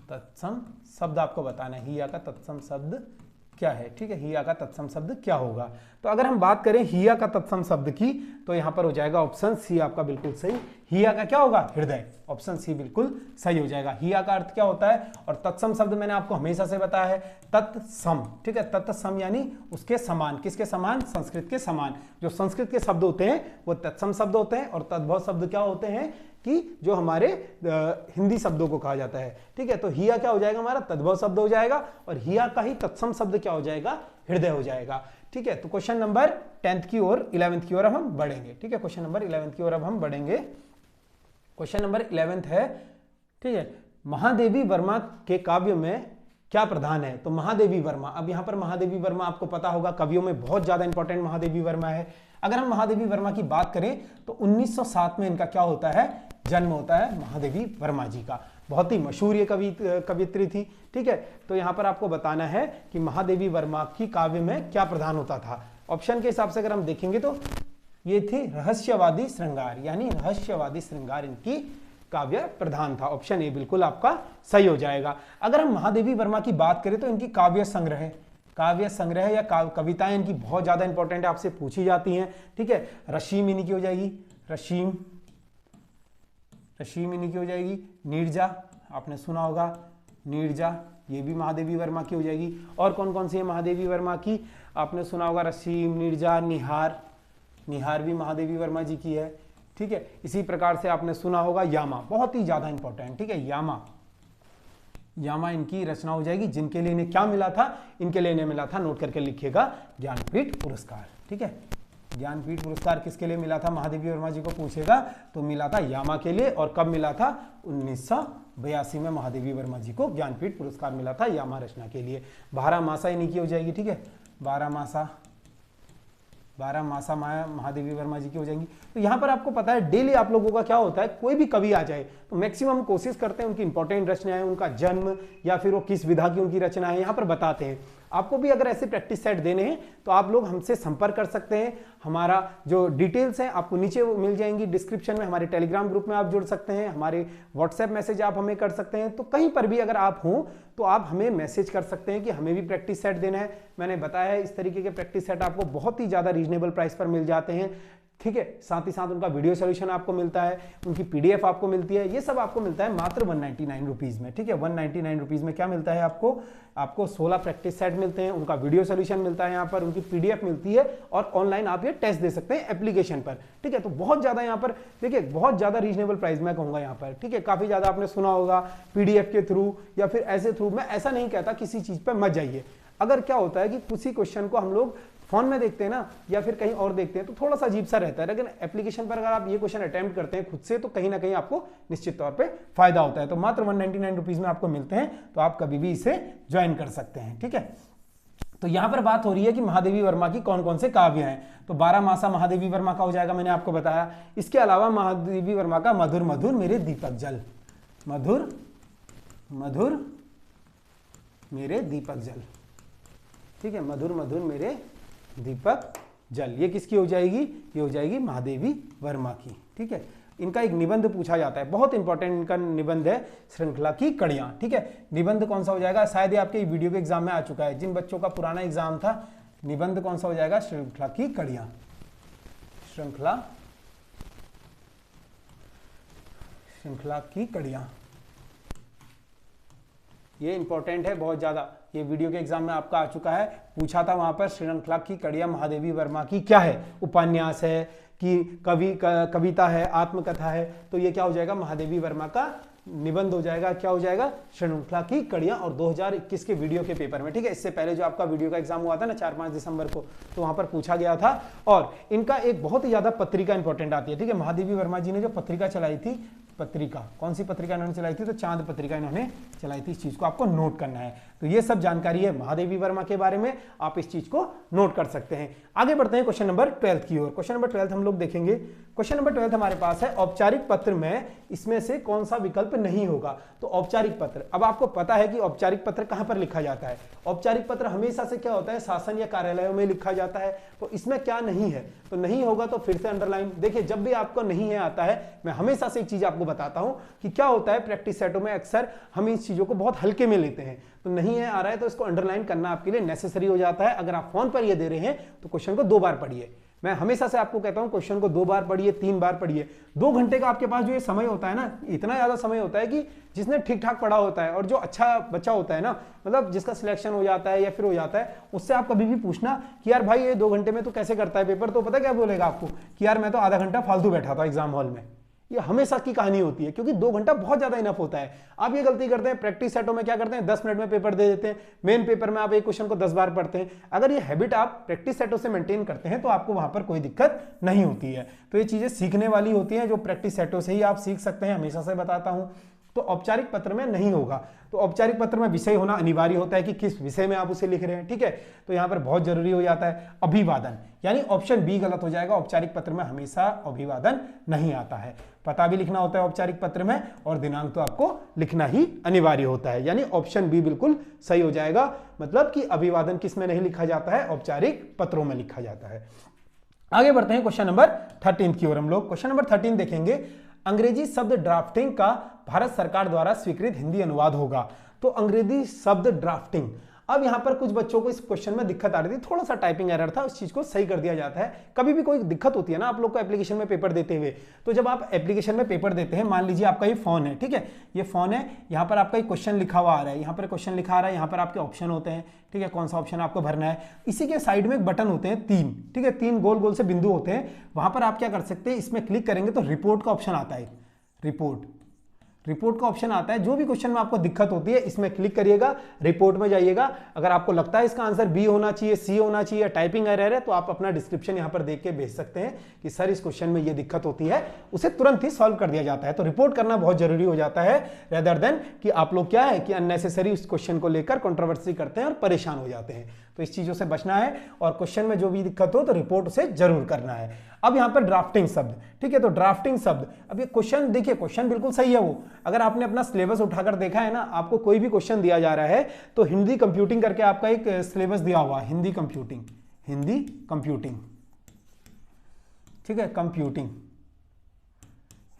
Speaker 1: तत्सम शब्द आपको बताना है, हिया का तत्सम शब्द क्या है, ठीक है। हिया का तत्सम शब्द क्या होगा। तो अगर हम बात करें हिया का तत्सम शब्द की, तो यहां पर हो जाएगा ऑप्शन सी आपका बिल्कुल सही। हिया का क्या होगा, हृदय, ऑप्शन सी बिल्कुल सही हो जाएगा। हिया का अर्थ क्या होता है, और तत्सम शब्द मैंने आपको हमेशा से बताया है, तत्सम, ठीक है। तत्सम यानी उसके समान, किसके समान, संस्कृत के समान। जो संस्कृत के शब्द होते हैं वो तत्सम शब्द होते हैं, और तद्भव शब्द क्या होते हैं कि जो हमारे हिंदी शब्दों को कहा जाता है, ठीक है। तो हिया क्या हो जाएगा हमारा, तद्भव शब्द हो जाएगा। और हिया का ही तत्सम शब्द क्या हो जाएगा, हृदय हो जाएगा। ठीक है, तो क्वेश्चन नंबर 10th की ओर 11th की ओर अब हम बढ़ेंगे। ठीक है, क्वेश्चन नंबर 11th की ओर अब हम बढ़ेंगे। क्वेश्चन नंबर 11th है, ठीक है, महादेवी वर्मा के काव्य में क्या प्रधान है? तो महादेवी वर्मा, अब यहां पर महादेवी वर्मा आपको पता होगा कवियों में बहुत ज्यादा इंपॉर्टेंट महादेवी वर्मा है। अगर हम महादेवी वर्मा की बात करें तो 1907 में इनका क्या होता है? जन्म होता है महादेवी वर्मा जी का। बहुत ही मशहूर ये कवियत्री थी। ठीक है, तो यहां पर आपको बताना है कि महादेवी वर्मा की काव्य में क्या प्रधान होता था। ऑप्शन के हिसाब से अगर हम देखेंगे तो ये थी रहस्यवादी श्रृंगार, यानी रहस्यवादी श्रृंगार इनकी काव्य प्रधान था। ऑप्शन ए बिल्कुल आपका सही हो जाएगा। अगर हम महादेवी वर्मा की बात करें तो इनकी काव्य संग्रह या कविताएं इनकी बहुत ज्यादा इंपॉर्टेंट है, आपसे पूछी जाती हैं। ठीक है, रशीम इन्हीं की हो जाएगी, रशीम इन्हीं की हो जाएगी। नीरजा आपने सुना होगा, नीरजा ये भी महादेवी वर्मा की हो जाएगी। और कौन कौन सी है महादेवी वर्मा की? आपने सुना होगा रशीम, नीरजा, निहार भी महादेवी वर्मा जी की है। ठीक है, इसी प्रकार से आपने सुना होगा यामा, बहुत ही ज्यादा इंपॉर्टेंट। ठीक है, यामा इनकी रचना हो जाएगी। जिनके लिए इन्हें क्या मिला था? इनके लिए इन्हें मिला था, नोट करके लिखिएगा, ज्ञानपीठ पुरस्कार। ठीक है, ज्ञानपीठ पुरस्कार किसके लिए मिला था? महादेवी वर्मा जी को पूछेगा तो मिला था यामा के लिए। और कब मिला था? 1982 में महादेवी वर्मा जी को ज्ञानपीठ पुरस्कार मिला था यामा रचना के लिए। 12 मासा इन्हीं की हो जाएगी। ठीक है, 12 मासा महादेवी वर्मा जी की हो जाएंगी। तो यहां पर आपको पता है डेली आप लोगों का क्या होता है, कोई भी कवि आ जाए तो मैक्सिमम कोशिश करते हैं उनकी इंपॉर्टेंट रचनाएं, उनका जन्म या फिर वो किस विधा की उनकी रचना है यहां पर बताते हैं। आपको भी अगर ऐसे प्रैक्टिस सेट देने हैं तो आप लोग हमसे संपर्क कर सकते हैं। हमारा जो डिटेल्स है आपको नीचे मिल जाएंगी डिस्क्रिप्शन में। हमारे टेलीग्राम ग्रुप में आप जुड़ सकते हैं, हमारे व्हाट्सएप मैसेज आप हमें कर सकते हैं। तो कहीं पर भी अगर आप हों तो आप हमें मैसेज कर सकते हैं कि हमें भी प्रैक्टिस सेट देना है। मैंने बताया है इस तरीके के प्रैक्टिस सेट आपको बहुत ही ज्यादा रीजनेबल प्राइस पर मिल जाते हैं। ठीक है, साथ ही साथ उनका वीडियो सोल्यूशन आपको मिलता है, उनकी पीडीएफ आपको मिलती है। ये सब आपको मिलता है मात्र 199 रुपीज में। ठीक है, 199 रुपीज में क्या मिलता है आपको 16 प्रैक्टिस सेट मिलते हैं, उनका वीडियो सोल्यूशन मिलता है, यहाँ पर उनकी पीडीएफ मिलती है और ऑनलाइन आप ये टेस्ट दे सकते हैं एप्लीकेशन पर। ठीक है, तो बहुत ज्यादा यहाँ पर देखिए बहुत ज्यादा रीजनेबल प्राइस मैं कहूंगा यहाँ पर। ठीक है, काफी ज्यादा आपने सुना होगा पीडीएफ के थ्रू या फिर ऐसे थ्रू। मैं ऐसा नहीं कहता किसी चीज पर मत जाइए। अगर क्या होता है कि किसी क्वेश्चन को हम लोग फोन में देखते हैं ना या फिर कहीं और देखते हैं तो थोड़ा सा अजीब सा रहता है, लेकिन एप्लीकेशन पर अगर आप ये क्वेश्चन अटेम्प्ट करते हैं खुद से तो कहीं ना कहीं आपको निश्चित तौर पे फायदा होता है। तो मात्र 199 रुपीज में आपको मिलते हैं, तो आप कभी भी इसे ज्वाइन कर सकते हैं। ठीक है, तो यहां पर बात हो रही है कि महादेवी वर्मा की कौन कौन से काव्य हैं। तो 12 मासा महादेवी वर्मा का हो जाएगा, मैंने आपको बताया। इसके अलावा महादेवी वर्मा का मधुर मधुर मेरे दीपक जल, मधुर मधुर मेरे दीपक जल। ठीक है, मधुर मधुर मेरे दीपक जल, ये किसकी हो जाएगी? ये हो जाएगी महादेवी वर्मा की। ठीक है, इनका एक निबंध पूछा जाता है, बहुत इंपॉर्टेंट इनका निबंध है, श्रृंखला की कड़ियां। ठीक है, निबंध कौन सा हो जाएगा? शायद ये आपके वीडियो के एग्जाम में आ चुका है। जिन बच्चों का पुराना एग्जाम था, निबंध कौन सा हो जाएगा? श्रृंखला की कड़ियां। श्रृंखला की कड़ियां, ये इंपॉर्टेंट है बहुत ज्यादा। ये वीडियो के एग्जाम में आपका आ चुका है, पूछा था वहां पर श्रृंखला की कड़ियां महादेवी वर्मा की क्या है? उपन्यास है कि कविता है, आत्मकथा है? तो ये क्या हो जाएगा? महादेवी वर्मा का निबंध हो जाएगा। क्या हो जाएगा? श्रृंखला की कड़ियां। और 2021 के वीडियो के पेपर में, ठीक है, इससे पहले जो आपका वीडियो का एग्जाम हुआ था ना 4-5 दिसंबर को, तो वहां पर पूछा गया था। और इनका एक बहुत ही ज्यादा पत्रिका इंपॉर्टेंट आती है। ठीक है, महादेवी वर्मा जी ने जो पत्रिका चलाई थी, पत्रिका कौन सी पत्रिका इन्होंने चलाई थी? तो चांद पत्रिका इन्होंने चलाई थी। इस चीज को आपको नोट करना है। तो ये सब जानकारी है महादेवी वर्मा के बारे में, आप इस चीज को नोट कर सकते हैं। आगे बढ़ते हैं क्वेश्चन नंबर 12 की ओर। क्वेश्चन नंबर 12 हम लोग देखेंगे। क्वेश्चन नंबर 12 हमारे पास है, औपचारिक पत्र में इसमें से कौन सा विकल्प नहीं होगा? तो औपचारिक पत्र, अब आपको पता है कि औपचारिक पत्र कहां पर लिखा जाता है? औपचारिक पत्र हमेशा से क्या होता है? शासन या कार्यालयों में लिखा जाता है। तो इसमें क्या नहीं है? तो नहीं होगा तो फिर से अंडरलाइन। देखिए, जब भी आपको नहीं है आता है, मैं हमेशा से एक चीज आपको बताता हूं कि क्या होता है, प्रैक्टिस सेटों में अक्सर हम इस चीजों को बहुत हल्के में लेते हैं। तो नहीं है आ रहा है तो इसको अंडरलाइन करना आपके लिए नेसेसरी हो जाता है। अगर आप फोन पर ये दे रहे हैं तो क्वेश्चन को 2 बार पढ़िए। मैं हमेशा से आपको कहता हूं क्वेश्चन को 2 बार पढ़िए, 3 बार पढ़िए। 2 घंटे का आपके पास जो ये समय होता है ना, इतना ज्यादा समय होता है कि जिसने ठीक ठाक पढ़ा होता है और जो अच्छा बच्चा होता है ना, मतलब जिसका सिलेक्शन हो जाता है या फिर हो जाता है, उससे आप कभी भी पूछना कि यार भाई ये 2 घंटे में तो कैसे करता है पेपर, तो पता क्या बोलेगा आपको कि यार मैं तो आधा घंटा फालतू बैठा था एग्जाम हॉल में। ये हमेशा की कहानी होती है, क्योंकि 2 घंटा बहुत ज्यादा इनफ होता है। आप ये गलती करते हैं, प्रैक्टिस सेटों में क्या करते हैं, 10 मिनट में पेपर दे देते हैं, मेन पेपर में आप एक क्वेश्चन को 10 बार पढ़ते हैं। अगर ये हैबिट आप प्रैक्टिस सेटों से मेंटेन करते हैं तो आपको वहां पर कोई दिक्कत नहीं होती है। तो ये चीजें सीखने वाली होती हैं, जो प्रैक्टिस सेटों से ही आप सीख सकते हैं, हमेशा से बताता हूं। तो औपचारिक पत्र में नहीं होगा। तो औपचारिक पत्र में विषय होना अनिवार्य होता है कि किस विषय में आप उसे लिख रहे हैं, ठीक है। तो यहां पर बहुत जरूरी हो जाता है अभिवादन, यानी ऑप्शन बी गलत हो जाएगा। औपचारिक पत्र में हमेशा अभिवादन नहीं आता है। पता भी लिखना होता है औपचारिक पत्र में, और दिनांक तो आपको लिखना ही अनिवार्य होता है, यानी ऑप्शन बी बिल्कुल सही हो जाएगा। मतलब कि अभिवादन किस में नहीं लिखा जाता है, औपचारिक पत्रों में लिखा जाता है। आगे बढ़ते हैं क्वेश्चन नंबर 13 की ओर। हम लोग क्वेश्चन नंबर 13 देखेंगे। अंग्रेजी शब्द ड्राफ्टिंग का भारत सरकार द्वारा स्वीकृत हिंदी अनुवाद होगा। तो अंग्रेजी शब्द ड्राफ्टिंग, अब यहां पर कुछ बच्चों को इस क्वेश्चन में दिक्कत आ रही थी, थोड़ा सा टाइपिंग एरर था, उस चीज को सही कर दिया जाता है। कभी भी कोई दिक्कत होती है ना आप लोग को एप्लीकेशन में पेपर देते हुए, तो जब आप एप्लीकेशन में पेपर देते हैं, मान लीजिए आपका ये फोन है, ठीक है, ये फोन है, यहाँ पर आपका एक क्वेश्चन लिखा हुआ आ रहा है, यहाँ पर क्वेश्चन लिखा आ रहा है, यहाँ पर आपके ऑप्शन होते हैं, ठीक है, कौन सा ऑप्शन आपको भरना है। इसी के साइड में एक बटन होते हैं 3, ठीक है, 3 गोल गोल से बिंदु होते हैं, वहां पर आप क्या कर सकते हैं, इसमें क्लिक करेंगे तो रिपोर्ट का ऑप्शन आता है। रिपोर्ट का ऑप्शन आता है। जो भी क्वेश्चन में आपको दिक्कत होती है इसमें क्लिक करिएगा, रिपोर्ट में जाइएगा। अगर आपको लगता है इसका आंसर बी होना चाहिए, सी होना चाहिए, टाइपिंग एरर है, तो आप अपना डिस्क्रिप्शन यहां पर देख के भेज सकते हैं कि सर इस क्वेश्चन में ये दिक्कत होती है, उसे तुरंत ही सॉल्व कर दिया जाता है। तो रिपोर्ट करना बहुत जरूरी हो जाता है, रेदर देन कि आप लोग क्या है कि अननेसेसरी उस क्वेश्चन को लेकर कंट्रोवर्सी करते हैं और परेशान हो जाते हैं। तो इस चीजों से बचना है, और क्वेश्चन में जो भी दिक्कत हो तो रिपोर्ट उसे जरूर करना है। अब यहां पर ड्राफ्टिंग शब्द, ठीक है, तो ड्राफ्टिंग शब्द, अब ये क्वेश्चन देखिए, क्वेश्चन बिल्कुल सही है। वो अगर आपने अपना सिलेबस उठाकर देखा है ना, आपको कोई भी क्वेश्चन दिया जा रहा है तो हिंदी कंप्यूटिंग करके आपका एक सिलेबस दिया हुआ है, हिंदी कंप्यूटिंग, ठीक है,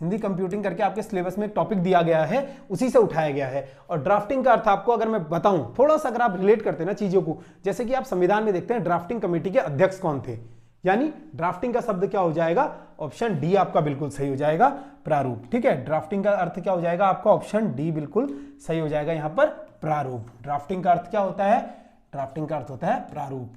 Speaker 1: हिंदी कंप्यूटिंग करके आपके सिलेबस में एक टॉपिक दिया गया है, उसी से उठाया गया है। और ड्राफ्टिंग का अर्थ आपको अगर मैं बताऊं, थोड़ा सा अगर आप रिलेट करते हैं ना चीजों को, जैसे कि आप संविधान में देखते हैं ड्राफ्टिंग कमेटी के अध्यक्ष कौन थे, यानी ड्राफ्टिंग का शब्द क्या हो जाएगा, ऑप्शन डी आपका बिल्कुल सही हो जाएगा, प्रारूप, ठीक है। ड्राफ्टिंग का अर्थ क्या हो जाएगा आपका, ऑप्शन डी बिल्कुल सही हो जाएगा यहां पर, प्रारूप। ड्राफ्टिंग का अर्थ क्या होता है, ड्राफ्टिंग का अर्थ होता है प्रारूप।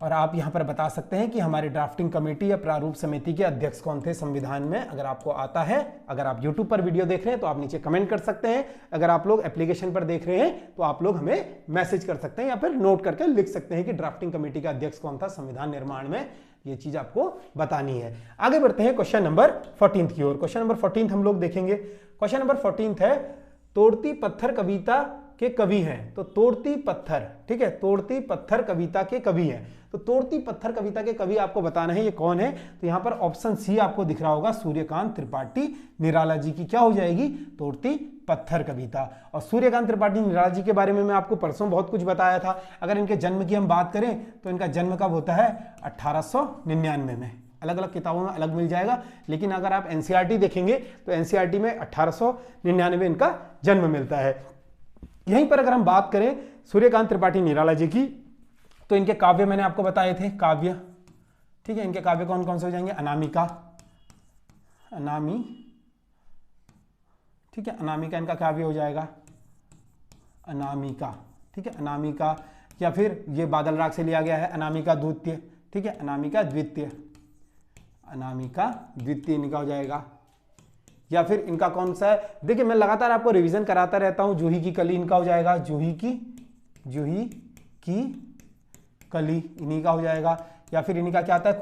Speaker 1: और आप यहां पर बता सकते हैं कि हमारी ड्राफ्टिंग कमेटी या प्रारूप समिति के अध्यक्ष कौन थे संविधान में, अगर आपको आता है। अगर आप YouTube पर वीडियो देख रहे हैं तो आप नीचे कमेंट कर सकते हैं, अगर आप लोग एप्लीकेशन पर देख रहे हैं तो आप लोग हमें मैसेज कर सकते हैं या फिर नोट करके लिख सकते हैं कि ड्राफ्टिंग कमेटी का अध्यक्ष कौन था संविधान निर्माण में, ये चीज आपको बतानी है। आगे बढ़ते हैं क्वेश्चन नंबर 14 की ओर। क्वेश्चन नंबर 14 हम लोग देखेंगे। क्वेश्चन नंबर 14 है, तोड़ती पत्थर कविता के कवि हैं। तो तोड़ती पत्थर, ठीक है, तोड़ती पत्थर कविता के कवि हैं। तो तोड़ती पत्थर कविता के कवि आपको बताना है ये कौन है। तो यहां पर ऑप्शन सी आपको दिख रहा होगा, सूर्यकांत त्रिपाठी निराला जी की क्या हो जाएगी, तोड़ती पत्थर कविता। और सूर्यकांत त्रिपाठी निराला जी के बारे में मैं आपको परसों बहुत कुछ बताया था। अगर इनके जन्म की हम बात करें तो इनका जन्म कब होता है, 1899 में। अलग अलग किताबों में अलग मिल जाएगा, लेकिन अगर आप एनसीईआरटी देखेंगे तो एनसीईआरटी में 1899 इनका जन्म मिलता है। यहीं पर अगर हम बात करें सूर्यकांत त्रिपाठी निराला जी की, तो इनके काव्य मैंने आपको बताए थे, काव्य, ठीक है, इनके काव्य कौन कौन से हो जाएंगे, अनामिका, ठीक है, अनामिका इनका काव्य हो जाएगा, अनामिका, ठीक है, अनामिका। या फिर ये बादल राग से लिया गया है, अनामिका द्वितीय, ठीक है, अनामिका द्वितीय इनका हो जाएगा। या फिर इनका कौन सा है, देखिए मैं लगातार आपको रिवीजन कराता रहता हूं, जूही की कली इनका हो जाएगा, जूही की कली इन्हीं का हो जाएगा। या फिर इन्हीं का क्या आता है,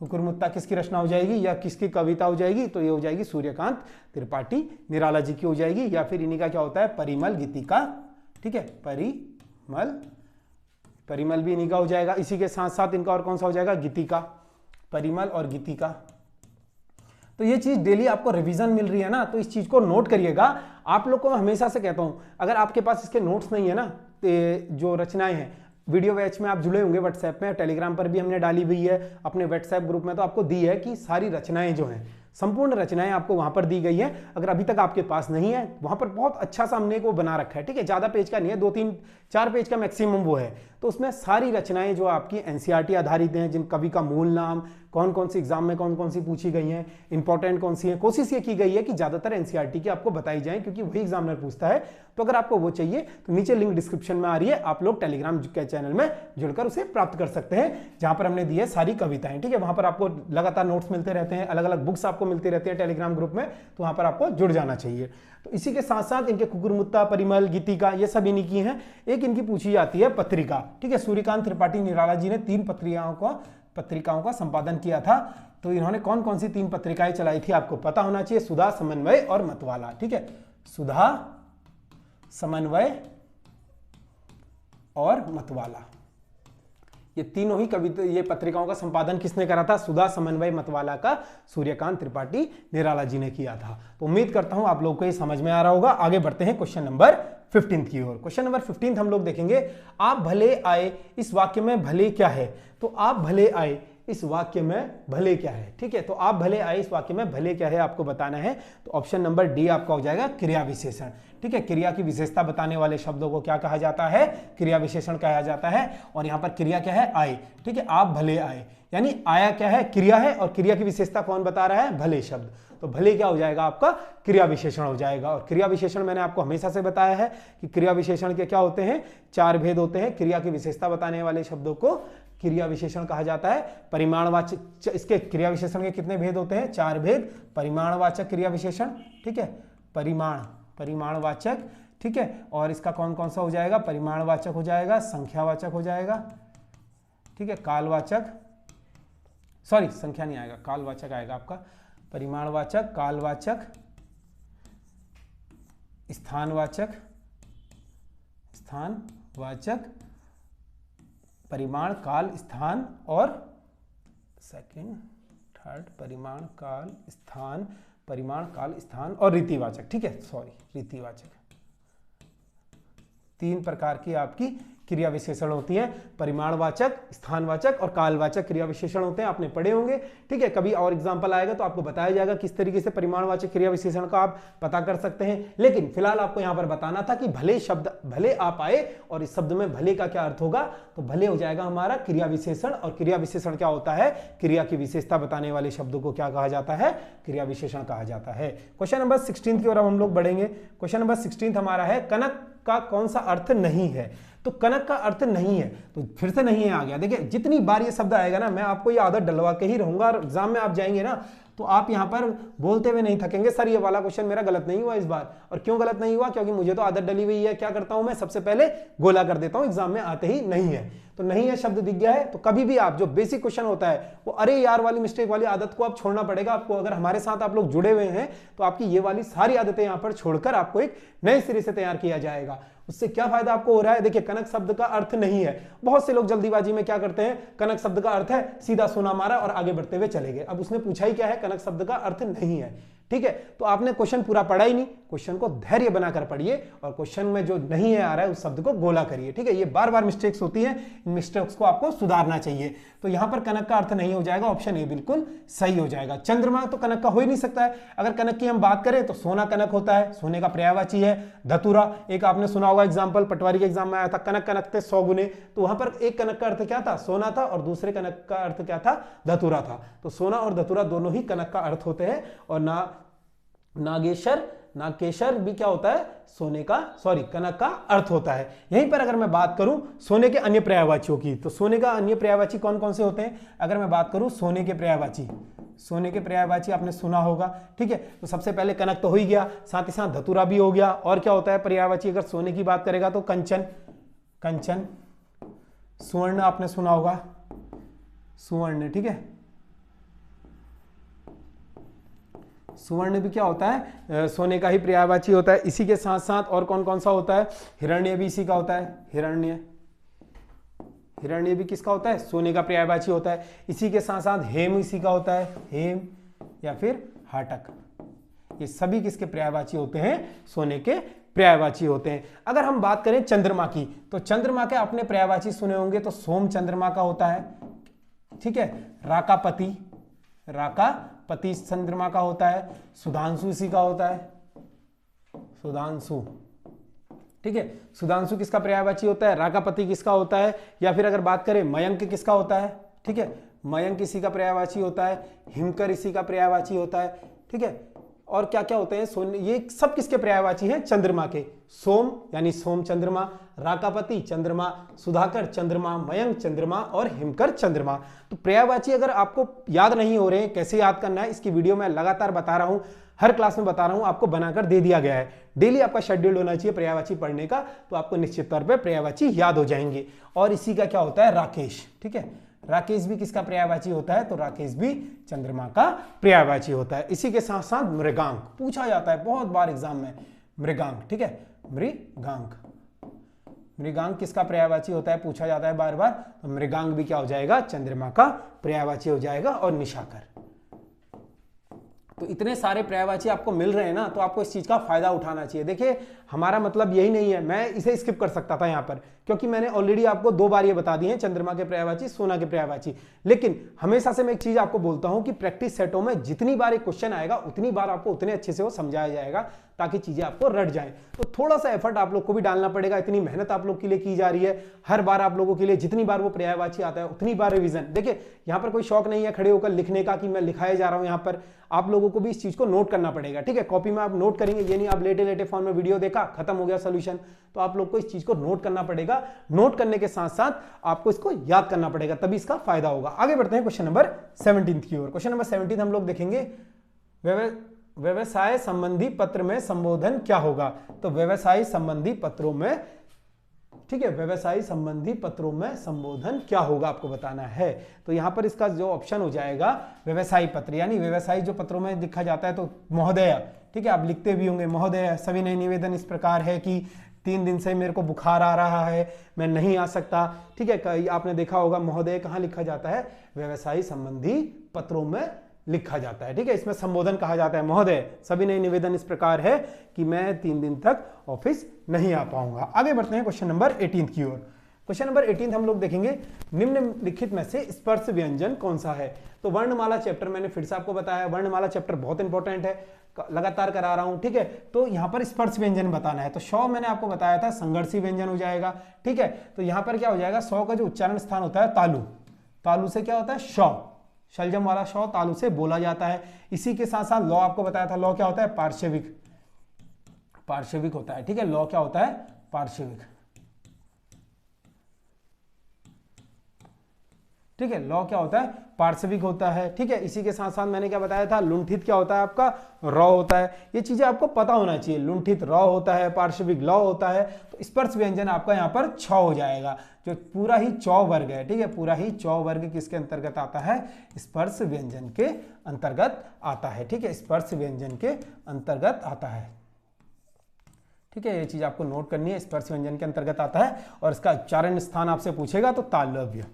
Speaker 1: कुकुरमुत्ता किसकी रचना हो जाएगी या किसकी कविता हो जाएगी, तो ये हो जाएगी सूर्यकांत त्रिपाठी निराला जी की हो जाएगी। या फिर इन्हीं का क्या होता है, परिमल गीतिका, ठीक है, परिमल भी इन्हीं का हो जाएगा। इसी के साथ साथ इनका और कौन सा हो जाएगा, गीतिका, परिमल और गीतिका। तो ये चीज डेली आपको रिवीजन मिल रही है ना, तो इस चीज को नोट करिएगा। आप लोग को मैं हमेशा से कहता हूं, अगर आपके पास इसके नोट्स नहीं है ना, जो रचनाएं हैं, वीडियो बैच में आप जुड़े होंगे व्हाट्सएप में, टेलीग्राम पर भी हमने डाली हुई है, अपने व्हाट्सएप ग्रुप में तो आपको दी है कि सारी रचनाएं जो हैं, संपूर्ण रचनाएं आपको वहां पर दी गई है। अगर अभी तक आपके पास नहीं है, वहां पर बहुत अच्छा सा हमने को बना रखा है, ठीक है, ज्यादा पेज का नहीं है, 2-3-4 पेज का मैक्सिमम वो है। तो उसमें सारी रचनाएं जो आपकी एनसीईआरटी आधारित हैं, जिन कवि का मूल नाम, कौन कौन सी एग्जाम में कौन कौन सी पूछी गई हैं, इंपॉर्टेंट कौन सी है। कोशिश ये की गई है कि ज्यादातर एनसीईआरटी की आपको बताई जाए, क्योंकि वही एग्जामिनर पूछता है। तो अगर आपको वो चाहिए तो नीचे लिंक डिस्क्रिप्शन में आ रही है, आप लोग टेलीग्राम के चैनल में जुड़कर उसे प्राप्त कर सकते हैं, जहां पर हमने दी है सारी कविताएं। ठीक है, वहां पर आपको लगातार नोट्स मिलते रहते हैं, अलग अलग बुक्स आपको मिलती रहती है टेलीग्राम ग्रुप में, तो वहां पर आपको जुड़ जाना चाहिए। तो इसी के साथ साथ इनके कुकुरमुत्ता, परिमल, गीतिका, ये सब इन्हीं की हैं। एक इनकी पूछी जाती है पत्रिका। ठीक है, सूर्यकांत त्रिपाठी निराला जी ने 3 पत्रिकाओं का संपादन किया था। तो इन्होंने कौन कौन सी 3 पत्रिकाएं चलाई थी आपको पता होना चाहिए, सुधा, समन्वय और मतवाला। ठीक है, सुधा, समन्वय और मतवाला, ये तीनों ही कविता, ये पत्रिकाओं का संपादन किसने करा था? सुधा, समन्वय, मतवाला का सूर्यकांत त्रिपाठी निराला जी ने किया था। तो उम्मीद करता हूं आप लोगों को ये समझ में आ रहा होगा। आगे बढ़ते हैं क्वेश्चन नंबर 15 की ओर। क्वेश्चन नंबर 15 हम लोग देखेंगे, आप भले आए इस वाक्य में भले क्या है? तो आप भले आए इस वाक्य में भले क्या है? ठीक है, तो आप भले आए इस वाक्य में भले क्या है आपको बताना है। तो ऑप्शन नंबर डी आपका हो जाएगा क्रिया विशेषण। ठीक है, क्रिया की विशेषता बताने वाले शब्दों को क्या कहा जाता है? क्रिया विशेषण कहा जाता है। और यहां पर क्रिया क्या है? आए। ठीक है, आप भले आए, यानी आया क्या है? क्रिया है, और क्रिया की विशेषता कौन बता रहा है? भले शब्द। तो भले क्या हो जाएगा आपका? क्रिया विशेषण हो जाएगा। और क्रिया विशेषण मैंने आपको हमेशा से बताया है कि क्रिया विशेषण के क्या होते हैं? 4 भेद होते हैं। क्रिया की विशेषता बताने वाले शब्दों को क्रिया विशेषण कहा जाता है। परिमाणवाचक, इसके क्रिया विशेषण के कितने भेद होते हैं? 4 भेद। परिमाणवाचक क्रिया विशेषण, ठीक है, परिमाणवाचक, ठीक है, और इसका कौन कौन सा हो जाएगा? परिमाणवाचक हो जाएगा, संख्यावाचक हो जाएगा, ठीक है, कालवाचक, सॉरी संख्या नहीं आएगा, कालवाचक आएगा आपका। परिमाणवाचक, कालवाचक, स्थानवाचक, परिमाण, काल, स्थान और सेकंड, थर्ड, परिमाण, काल, स्थान और रीतिवाचक। ठीक है, सॉरी, रीतिवाचक। 3 प्रकार की आपकी क्रिया विशेषण होती हैं। परिमाणवाचक, स्थानवाचक और कालवाचक क्रिया विशेषण होते हैं, आपने पढ़े होंगे। ठीक है, कभी और एग्जांपल आएगा तो आपको बताया जाएगा किस तरीके से परिमाणवाचक क्रिया विशेषण का आप पता कर सकते हैं। लेकिन फिलहाल आपको यहां पर बताना था कि भले शब्द, भले आप आए, और इस शब्द में भले का क्या अर्थ होगा? तो भले हो जाएगा हमारा क्रिया विशेषण। और क्रिया विशेषण क्या होता है? क्रिया की विशेषता बताने वाले शब्दों को क्या कहा जाता है? क्रिया विशेषण कहा जाता है। क्वेश्चन नंबर 16 की ओर हम लोग बढ़ेंगे। क्वेश्चन नंबर 16 हमारा है, कनक का कौन सा अर्थ नहीं है? तो कनक का अर्थ नहीं है, तो फिर से नहीं है आ गया। देखिए, जितनी बार ये शब्द आएगा ना, मैं आपको ये आदत डलवा के ही रहूंगा, और एग्जाम में आप जाएंगे ना तो आप यहां पर बोलते हुए नहीं थकेंगे, सर ये वाला क्वेश्चन मेरा गलत नहीं हुआ इस बार। और क्यों गलत नहीं हुआ? क्योंकि मुझे तो आदत डली हुई है, क्या करता हूं मैं? सबसे पहले गोला कर देता हूं, एग्जाम में आते ही नहीं है। तो नहीं है शब्द दिख गया है, तो कभी भी आप जो बेसिक क्वेश्चन होता है वो अरे यार वाली मिस्टेक वाली आदत को आप छोड़ना पड़ेगा आपको। अगर हमारे साथ आप लोग जुड़े हुए हैं तो आपकी ये वाली सारी आदतें यहां पर छोड़कर आपको एक नए सिरे से तैयार किया जाएगा। उससे क्या फायदा आपको हो रहा है? देखिए, कनक शब्द का अर्थ नहीं है। बहुत से लोग जल्दीबाजी में क्या करते हैं, कनक शब्द का अर्थ है, सीधा सोना मारा और आगे बढ़ते हुए चले गए। अब उसने पूछा ही क्या है? कनक शब्द का अर्थ नहीं है। ठीक है, तो आपने क्वेश्चन पूरा पढ़ा ही नहीं, क्वेश्चन को धैर्य बनाकर पढ़िए और क्वेश्चन में जो नहीं है आ रहा है उस शब्द को गोला करिए। ठीक है, ये बार बार मिस्टेक्स होती हैं, इन मिस्टेक्स को आपको सुधारना चाहिए। तो यहां पर कनक का अर्थ नहीं हो जाएगा, ऑप्शन ए बिल्कुल सही हो जाएगा। चंद्रमा तो कनक का हो ही नहीं सकता है। अगर कनक की हम बात करें तो सोना कनक होता है, सोने का पर्यायवाची है। धतूरा, एक आपने सुना होगा एग्जाम्पल, पटवारी के एग्जाम में आया था, कनक कनक थे 100 गुने। तो वहां पर एक कनक का अर्थ क्या था? सोना था, और दूसरे कनक का अर्थ क्या था? धतूरा था। तो सोना और धतूरा दोनों ही कनक का अर्थ होते हैं। और नागेश्वर भी क्या होता है? सोने का, सॉरी, कनक का अर्थ होता है। यहीं पर अगर मैं बात करूं सोने के अन्य पर्यायवाचियों की, तो सोने का अन्य पर्यायवाची कौन कौन से होते हैं? अगर मैं बात करूं सोने के पर्यायवाची आपने सुना होगा। ठीक है, तो सबसे पहले कनक तो हो ही गया, साथ ही साथ धतूरा भी हो गया। और क्या होता है पर्यायवाची अगर सोने की बात करेगा? तो कंचन, सुवर्ण आपने सुना होगा, सुवर्ण। ठीक है, सुवर्ण भी क्या होता है? सोने का ही पर्यायवाची होता है। इसी के साथ साथ और कौन कौन सा होता है? हिरण्य भी इसी का होता है। हिरण्य भी किसका होता है? सोने का पर्यायवाची होता है। इसी के साथ साथ हेम इसी का होता है, हेम या फिर हाटक। ये सभी किसके पर्यायवाची होते हैं? सोने के पर्यायवाची होते हैं। अगर हम बात करें चंद्रमा की, तो चंद्रमा के अपने पर्यायवाची सुने होंगे, तो सोम चंद्रमा का होता है। ठीक है, राकापति चंद्रमा का होता है। सुधांशु इसी का होता है, सुधांशु। ठीक है, सुधांशु किसका पर्यायवाची होता है? राकापति किसका होता है? या फिर अगर बात करें मयंक किसका होता है? ठीक है, मयंक इसी का पर्यायवाची होता है, हिमकर इसी का पर्यायवाची होता है, ठीक है। और क्या क्या होते हैं, सोन, ये सब किसके पर्यायवाची हैं, चंद्रमा के। सोम यानी सोम चंद्रमा, राकापति चंद्रमा, सुधाकर चंद्रमा, मयंक चंद्रमा और हिमकर चंद्रमा। तो पर्यायवाची अगर आपको याद नहीं हो रहे हैं, कैसे याद करना है, इसकी वीडियो में लगातार बता रहा हूं, हर क्लास में बता रहा हूं, आपको बनाकर दे दिया गया है। डेली आपका शेड्यूल होना चाहिए पर्यायवाची पढ़ने का, तो आपको निश्चित तौर पर पर्यायवाची याद हो जाएंगे। और इसी का क्या होता है, राकेश, ठीक है। राकेश भी किसका पर्यायवाची होता है, तो राकेश भी चंद्रमा का पर्यायवाची होता है। इसी के साथ साथ मृगांक पूछा जाता है बहुत बार एग्जाम में, मृगांक, ठीक है, मृगांक, मृगांक किसका पर्यायवाची होता है, पूछा जाता है बार बार। तो मृगांक भी क्या हो जाएगा, चंद्रमा का पर्यायवाची हो जाएगा। और निशाकर। तो इतने सारे पर्यायवाची आपको मिल रहे हैं ना, तो आपको इस चीज का फायदा उठाना चाहिए। देखिए हमारा मतलब यही नहीं है, मैं इसे स्किप कर सकता था यहाँ पर, क्योंकि मैंने ऑलरेडी आपको 2 बार ये बता दिए हैं, चंद्रमा के पर्यायवाची, सोना के पर्यायवाची। लेकिन हमेशा से मैं एक चीज आपको बोलता हूं कि प्रैक्टिस सेटों में जितनी बार एक क्वेश्चन आएगा उतनी बार आपको उतने अच्छे से वो समझाया जाएगा, ताकि चीजें आपको रट जाएं। तो थोड़ा सा एफर्ट आप लोग को भी डालना पड़ेगा, इतनी मेहनत आप लोग के लिए की जा रही है, हर बार आप लोगों के लिए जितनी बार वो पर्यायवाची आता है उतनी बार रिवीजन। देखिए यहाँ पर कोई शौक नहीं है खड़े होकर लिखने का कि मैं लिखाए जा रहा हूं, यहाँ पर आप लोगों को भी इस चीज को नोट करना पड़ेगा, ठीक है। कॉपी में आप नोट करेंगे, ये नहीं आप लेटे लेटे फोन में वीडियो देखा, खत्म हो गया सोल्यूशन। तो आप लोग को इस चीज को नोट करना पड़ेगा, नोट करने के साथ साथ आपको इसको याद करना पड़ेगा, तभी इसका फायदा होगा। आगे बढ़ते हैं क्वेश्चन नंबर 17 की ओर। क्वेश्चन नंबर 17 हम लोग देखेंगे, व्यवसाय संबंधी पत्र में संबोधन क्या होगा। तो व्यवसाय संबंधी पत्रों में, ठीक है, व्यवसायी संबंधी पत्रों में संबोधन क्या होगा आपको बताना है। तो यहां पर इसका जो ऑप्शन हो जाएगा व्यवसायी पत्र, यानी व्यवसायी जो पत्रों में लिखा जाता है, तो महोदय, ठीक है, आप लिखते भी होंगे, महोदय सविनय निवेदन इस प्रकार है कि 3 दिन से मेरे को बुखार आ रहा है, मैं नहीं आ सकता, ठीक है। आपने देखा होगा महोदय कहाँ लिखा जाता है, व्यवसायी संबंधी पत्रों में लिखा जाता है, ठीक है। इसमें संबोधन कहा जाता है, महोदय सविनय निवेदन इस प्रकार है कि मैं 3 दिन तक ऑफिस नहीं आ पाऊंगा। आगे बढ़ते हैं क्वेश्चन नंबर 18 की ओर। क्वेश्चन नंबर 18 हम लोग देखेंगे, निम्नलिखित में से स्पर्श व्यंजन कौन सा है। तो वर्णमाला चैप्टर मैंने फिर से आपको बताया, वर्णमाला चैप्टर बहुत इंपॉर्टेंट है, लगातार करा रहा हूं, ठीक है। तो यहां पर स्पर्श व्यंजन बताना है। तो शौ मैंने आपको बताया था संघर्षी व्यंजन हो जाएगा, ठीक है। तो यहां पर क्या हो जाएगा, शौ का जो उच्चारण स्थान होता है तालु, तालु से क्या होता है, शौ, शलजम वाला शौ तालु से बोला जाता है। इसी के साथ साथ लौ आपको बताया था, लौ क्या होता है, पार्श्विक, पार्श्विक होता है, ठीक है। लौ क्या होता है, पार्श्विक, ठीक है। लौ क्या होता है, पार्श्विक होता है, ठीक है। इसी के साथ साथ मैंने क्या बताया था, लुंठित क्या होता है आपका, रौ होता है। ये चीजें आपको पता होना चाहिए, लुंठित रौ होता है, पार्श्विक लौ होता है। तो स्पर्श व्यंजन आपका यहाँ पर 6 हो जाएगा, जो पूरा ही 6 वर्ग है, ठीक है। पूरा ही 6 वर्ग किसके अंतर्गत आता है, स्पर्श व्यंजन के अंतर्गत आता है, ठीक है। स्पर्श व्यंजन के अंतर्गत आता है, ठीक है। ये चीज आपको नोट करनी है, स्पर्श व्यंजन के अंतर्गत आता है। और इसका उच्चारण स्थान आपसे पूछेगा तो तालव्य,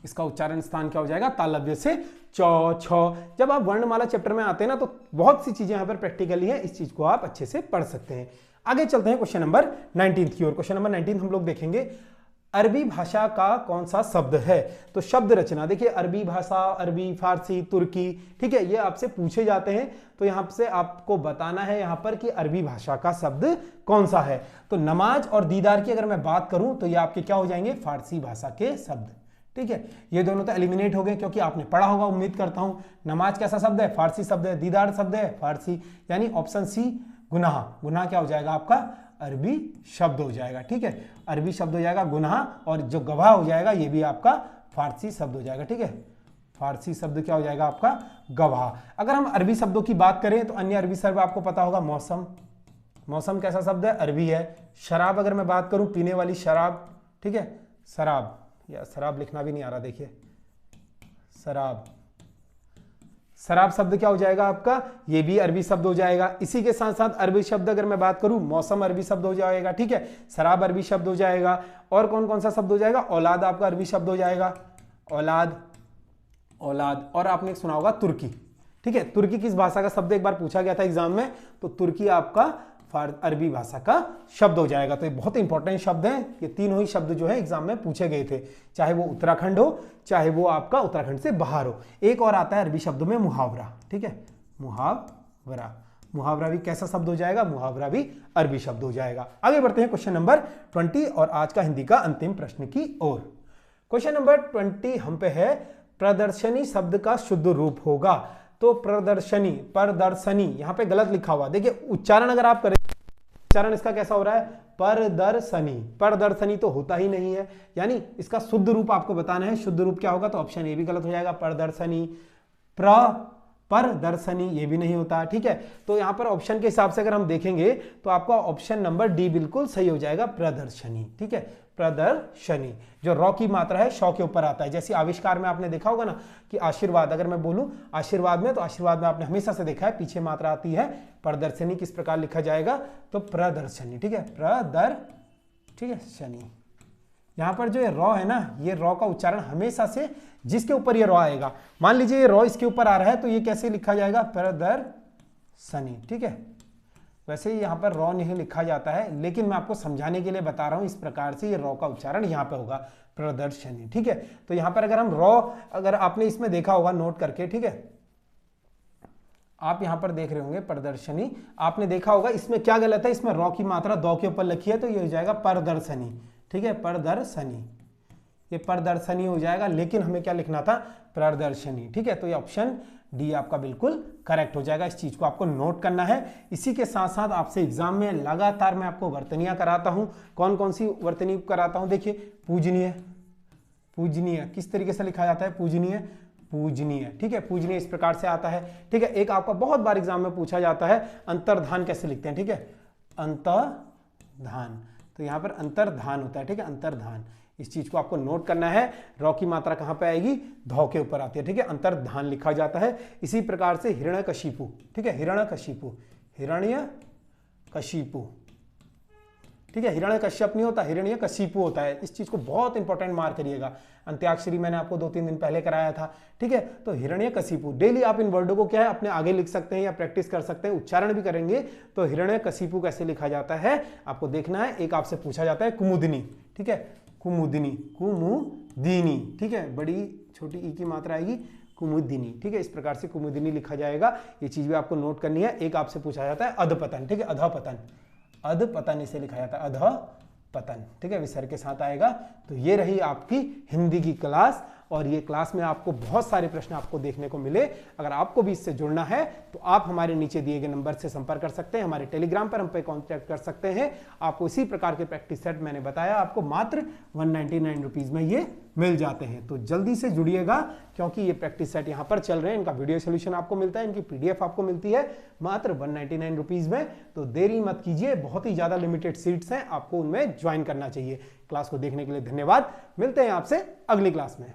Speaker 1: इसका उच्चारण स्थान क्या हो जाएगा, तालव्य से चौ, छ। जब आप वर्णमाला चैप्टर में आते हैं ना, तो बहुत सी चीजें यहां पर प्रैक्टिकली है, इस चीज को आप अच्छे से पढ़ सकते हैं। आगे चलते हैं क्वेश्चन नंबर 19 की ओर। क्वेश्चन नंबर 19 हम लोग देखेंगे, अरबी भाषा का कौन सा शब्द है। तो शब्द रचना देखिए, अरबी भाषा, अरबी, फारसी, तुर्की, ठीक है, ये आपसे पूछे जाते हैं। तो यहां से आपको बताना है यहां पर कि अरबी भाषा का शब्द कौन सा है। तो नमाज और दीदार की अगर मैं बात करूं तो ये आपके क्या हो जाएंगे, फारसी भाषा के शब्द, ठीक है। ये दोनों तो एलिमिनेट हो गए, क्योंकि आपने पढ़ा होगा, उम्मीद करता हूं। नमाज कैसा शब्द है, फारसी शब्द है, दीदार शब्द है फारसी, यानी ऑप्शन सी गुनाह, गुनाह क्या हो जाएगा आपका, अरबी शब्द हो जाएगा, ठीक है। अरबी शब्द हो जाएगा गुनाह, और जो गवाह हो जाएगा ये भी आपका फारसी शब्द हो जाएगा, ठीक है। फारसी शब्द क्या हो जाएगा आपका, गवाह। अगर हम अरबी शब्दों की बात करें तो अन्य अरबी शब्द आपको पता होगा, मौसम, मौसम कैसा शब्द है, अरबी है। शराब अगर मैं बात करूं, पीने वाली शराब, ठीक है, शराब, या शराब लिखना भी नहीं आ रहा, देखिए, शराब, शराब शब्द क्या हो जाएगा आपका, ये भी अरबी शब्द हो जाएगा। इसी के साथ साथ अरबी शब्द अगर मैं बात करूं, मौसम अरबी शब्द हो जाएगा, ठीक है। शराब अरबी शब्द हो जाएगा। और कौन कौन सा शब्द हो जाएगा, औलाद आपका अरबी शब्द हो जाएगा, औलाद, औलाद। और आपने सुना होगा तुर्की, ठीक है। तुर्की किस भाषा का शब्द एक बार पूछा गया था एग्जाम में, तो तुर्की आपका अरबी भाषा का शब्द हो जाएगा। तो ये बहुत इंपॉर्टेंट शब्द हैं, ये तीनों ही शब्द जो है एग्जाम में पूछे गए थे, चाहे वो उत्तराखंड हो, चाहे वो आपका उत्तराखंड से बाहर हो। एक और आता है अरबी शब्दों में, मुहावरा, ठीक है, मुहावरा, मुहावरा भी कैसा शब्द हो जाएगा, मुहावरा भी अरबी शब्द हो जाएगा। आगे बढ़ते हैं क्वेश्चन नंबर 20 और आज का हिंदी का अंतिम प्रश्न की ओर। क्वेश्चन नंबर 20 हम पे है, प्रदर्शनी शब्द का शुद्ध रूप होगा। तो प्रदर्शनी, प्रदर्शनी यहां पे गलत लिखा हुआ, देखिए उच्चारण अगर आप करें, उच्चारण इसका कैसा हो रहा है, परदर्शनी। परदर्शनी तो होता ही नहीं है, यानी इसका शुद्ध रूप आपको बताना है। शुद्ध रूप क्या होगा, तो ऑप्शन ए भी गलत हो जाएगा, परदर्शनी। परदर्शनी ये भी नहीं होता, ठीक है। तो यहां पर ऑप्शन के हिसाब से अगर हम देखेंगे तो आपका ऑप्शन नंबर डी बिल्कुल सही हो जाएगा, प्रदर्शनी, ठीक है, प्रदर्शनी। जो रॉ की मात्रा है शौ के ऊपर आता है। जैसे आविष्कार में आपने देखा होगा ना कि आशीर्वाद, अगर मैं बोलूं आशीर्वाद में, तो आशीर्वाद में आपने हमेशा से देखा है पीछे मात्रा आती है। प्रदर्शनी किस प्रकार लिखा जाएगा, तो प्रदर्शनी, ठीक है, ठीक है, शनि। यहां पर जो ये रॉ है ना, ये रॉ का उच्चारण हमेशा से जिसके ऊपर ये रॉ आएगा, मान लीजिए ये रॉ इसके ऊपर आ रहा है, तो ये कैसे लिखा जाएगा, प्रदर्शनी, ठीक है। वैसे ही यहां पर रॉ नहीं लिखा जाता है, लेकिन मैं आपको समझाने के लिए बता रहा हूं, इस प्रकार से ये रॉ का उच्चारण यहां पे होगा, प्रदर्शनी, ठीक है। तो यहां पर अगर हम रॉ, अगर आपने इसमें देखा होगा नोट करके, ठीक है, आप यहां पर देख रहे होंगे प्रदर्शनी, आपने देखा होगा इसमें क्या गलत है, इसमें रॉ की मात्रा दो के ऊपर लिखी है, तो ये हो जाएगा प्रदर्शनी, ठीक है, प्रदर्शनी, ये प्रदर्शनी हो जाएगा, लेकिन हमें क्या लिखना था, प्रदर्शनी, ठीक है। तो ये ऑप्शन डी आपका बिल्कुल करेक्ट हो जाएगा। इस चीज को आपको नोट करना है। इसी के साथ साथ आपसे एग्जाम में लगातार मैं आपको वर्तनियां कराता हूं। कौन कौन सी वर्तनी कराता हूं, देखिए, पूजनीय, पूजनीय किस तरीके से लिखा जाता है, पूजनीय, पूजनीय, ठीक है, पूजनीय इस प्रकार से आता है, ठीक है। एक आपका बहुत बार एग्जाम में पूछा जाता है, अंतर्धान कैसे लिखते हैं, ठीक है, अंतर्धान, तो यहां पर अंतर्धान होता है, ठीक है, अंतर्धान। इस चीज को आपको नोट करना है। रॉ की मात्रा कहां पे आएगी, धौ के ऊपर आती है, ठीक है, अंतर्धान लिखा जाता है। इसी प्रकार से हिरण्यकशिपु, ठीक है, हिरण्यकशिपु, हिरण्यकशिपु, ठीक है, हिरण्यकश्यप नहीं होता, हिरण्यकशिपु होता है। इस चीज को बहुत इंपॉर्टेंट मार्क करिएगा। अंत्याक्षरी मैंने आपको 2-3 दिन पहले कराया था, ठीक है। तो हिरण्यकशिपु, डेली आप इन वर्डों को क्या है अपने आगे लिख सकते हैं या प्रैक्टिस कर सकते हैं, उच्चारण भी करेंगे। तो हिरण्यकशिपु कैसे लिखा जाता है आपको देखना है। एक आपसे पूछा जाता है कुमुदिनी, ठीक है, कुमुदिनी, कुमुदिनी, ठीक है, बड़ी छोटी ई की मात्रा आएगी, कुमुदिनी, ठीक है, इस प्रकार से कुमुदिनी लिखा जाएगा। ये चीज भी आपको नोट करनी है। एक आपसे पूछा जाता है अधपतन, ठीक है, अधपतन, अधपतन इसे लिखा जाता है, अधपतन, ठीक है, विसर्ग के साथ आएगा। तो ये रही आपकी हिंदी की क्लास, और ये क्लास में आपको बहुत सारे प्रश्न आपको देखने को मिले। अगर आपको भी इससे जुड़ना है तो आप हमारे नीचे दिए गए नंबर से संपर्क कर सकते हैं, हमारे टेलीग्राम पर हम पे कांटेक्ट कर सकते हैं। आपको इसी प्रकार के प्रैक्टिस सेट मैंने बताया आपको मात्र 199 रुपीज में ये मिल जाते हैं। तो जल्दी से जुड़िएगा, क्योंकि ये प्रैक्टिस सेट यहाँ पर चल रहे हैं। इनका वीडियो सोल्यूशन आपको मिलता है, इनकी पीडीएफ आपको मिलती है मात्र 199 रुपीज में। तो देरी मत कीजिए, बहुत ही ज्यादा लिमिटेड सीट्स हैं, आपको उनमें ज्वाइन करना चाहिए। क्लास को देखने के लिए धन्यवाद। मिलते हैं आपसे अगली क्लास में।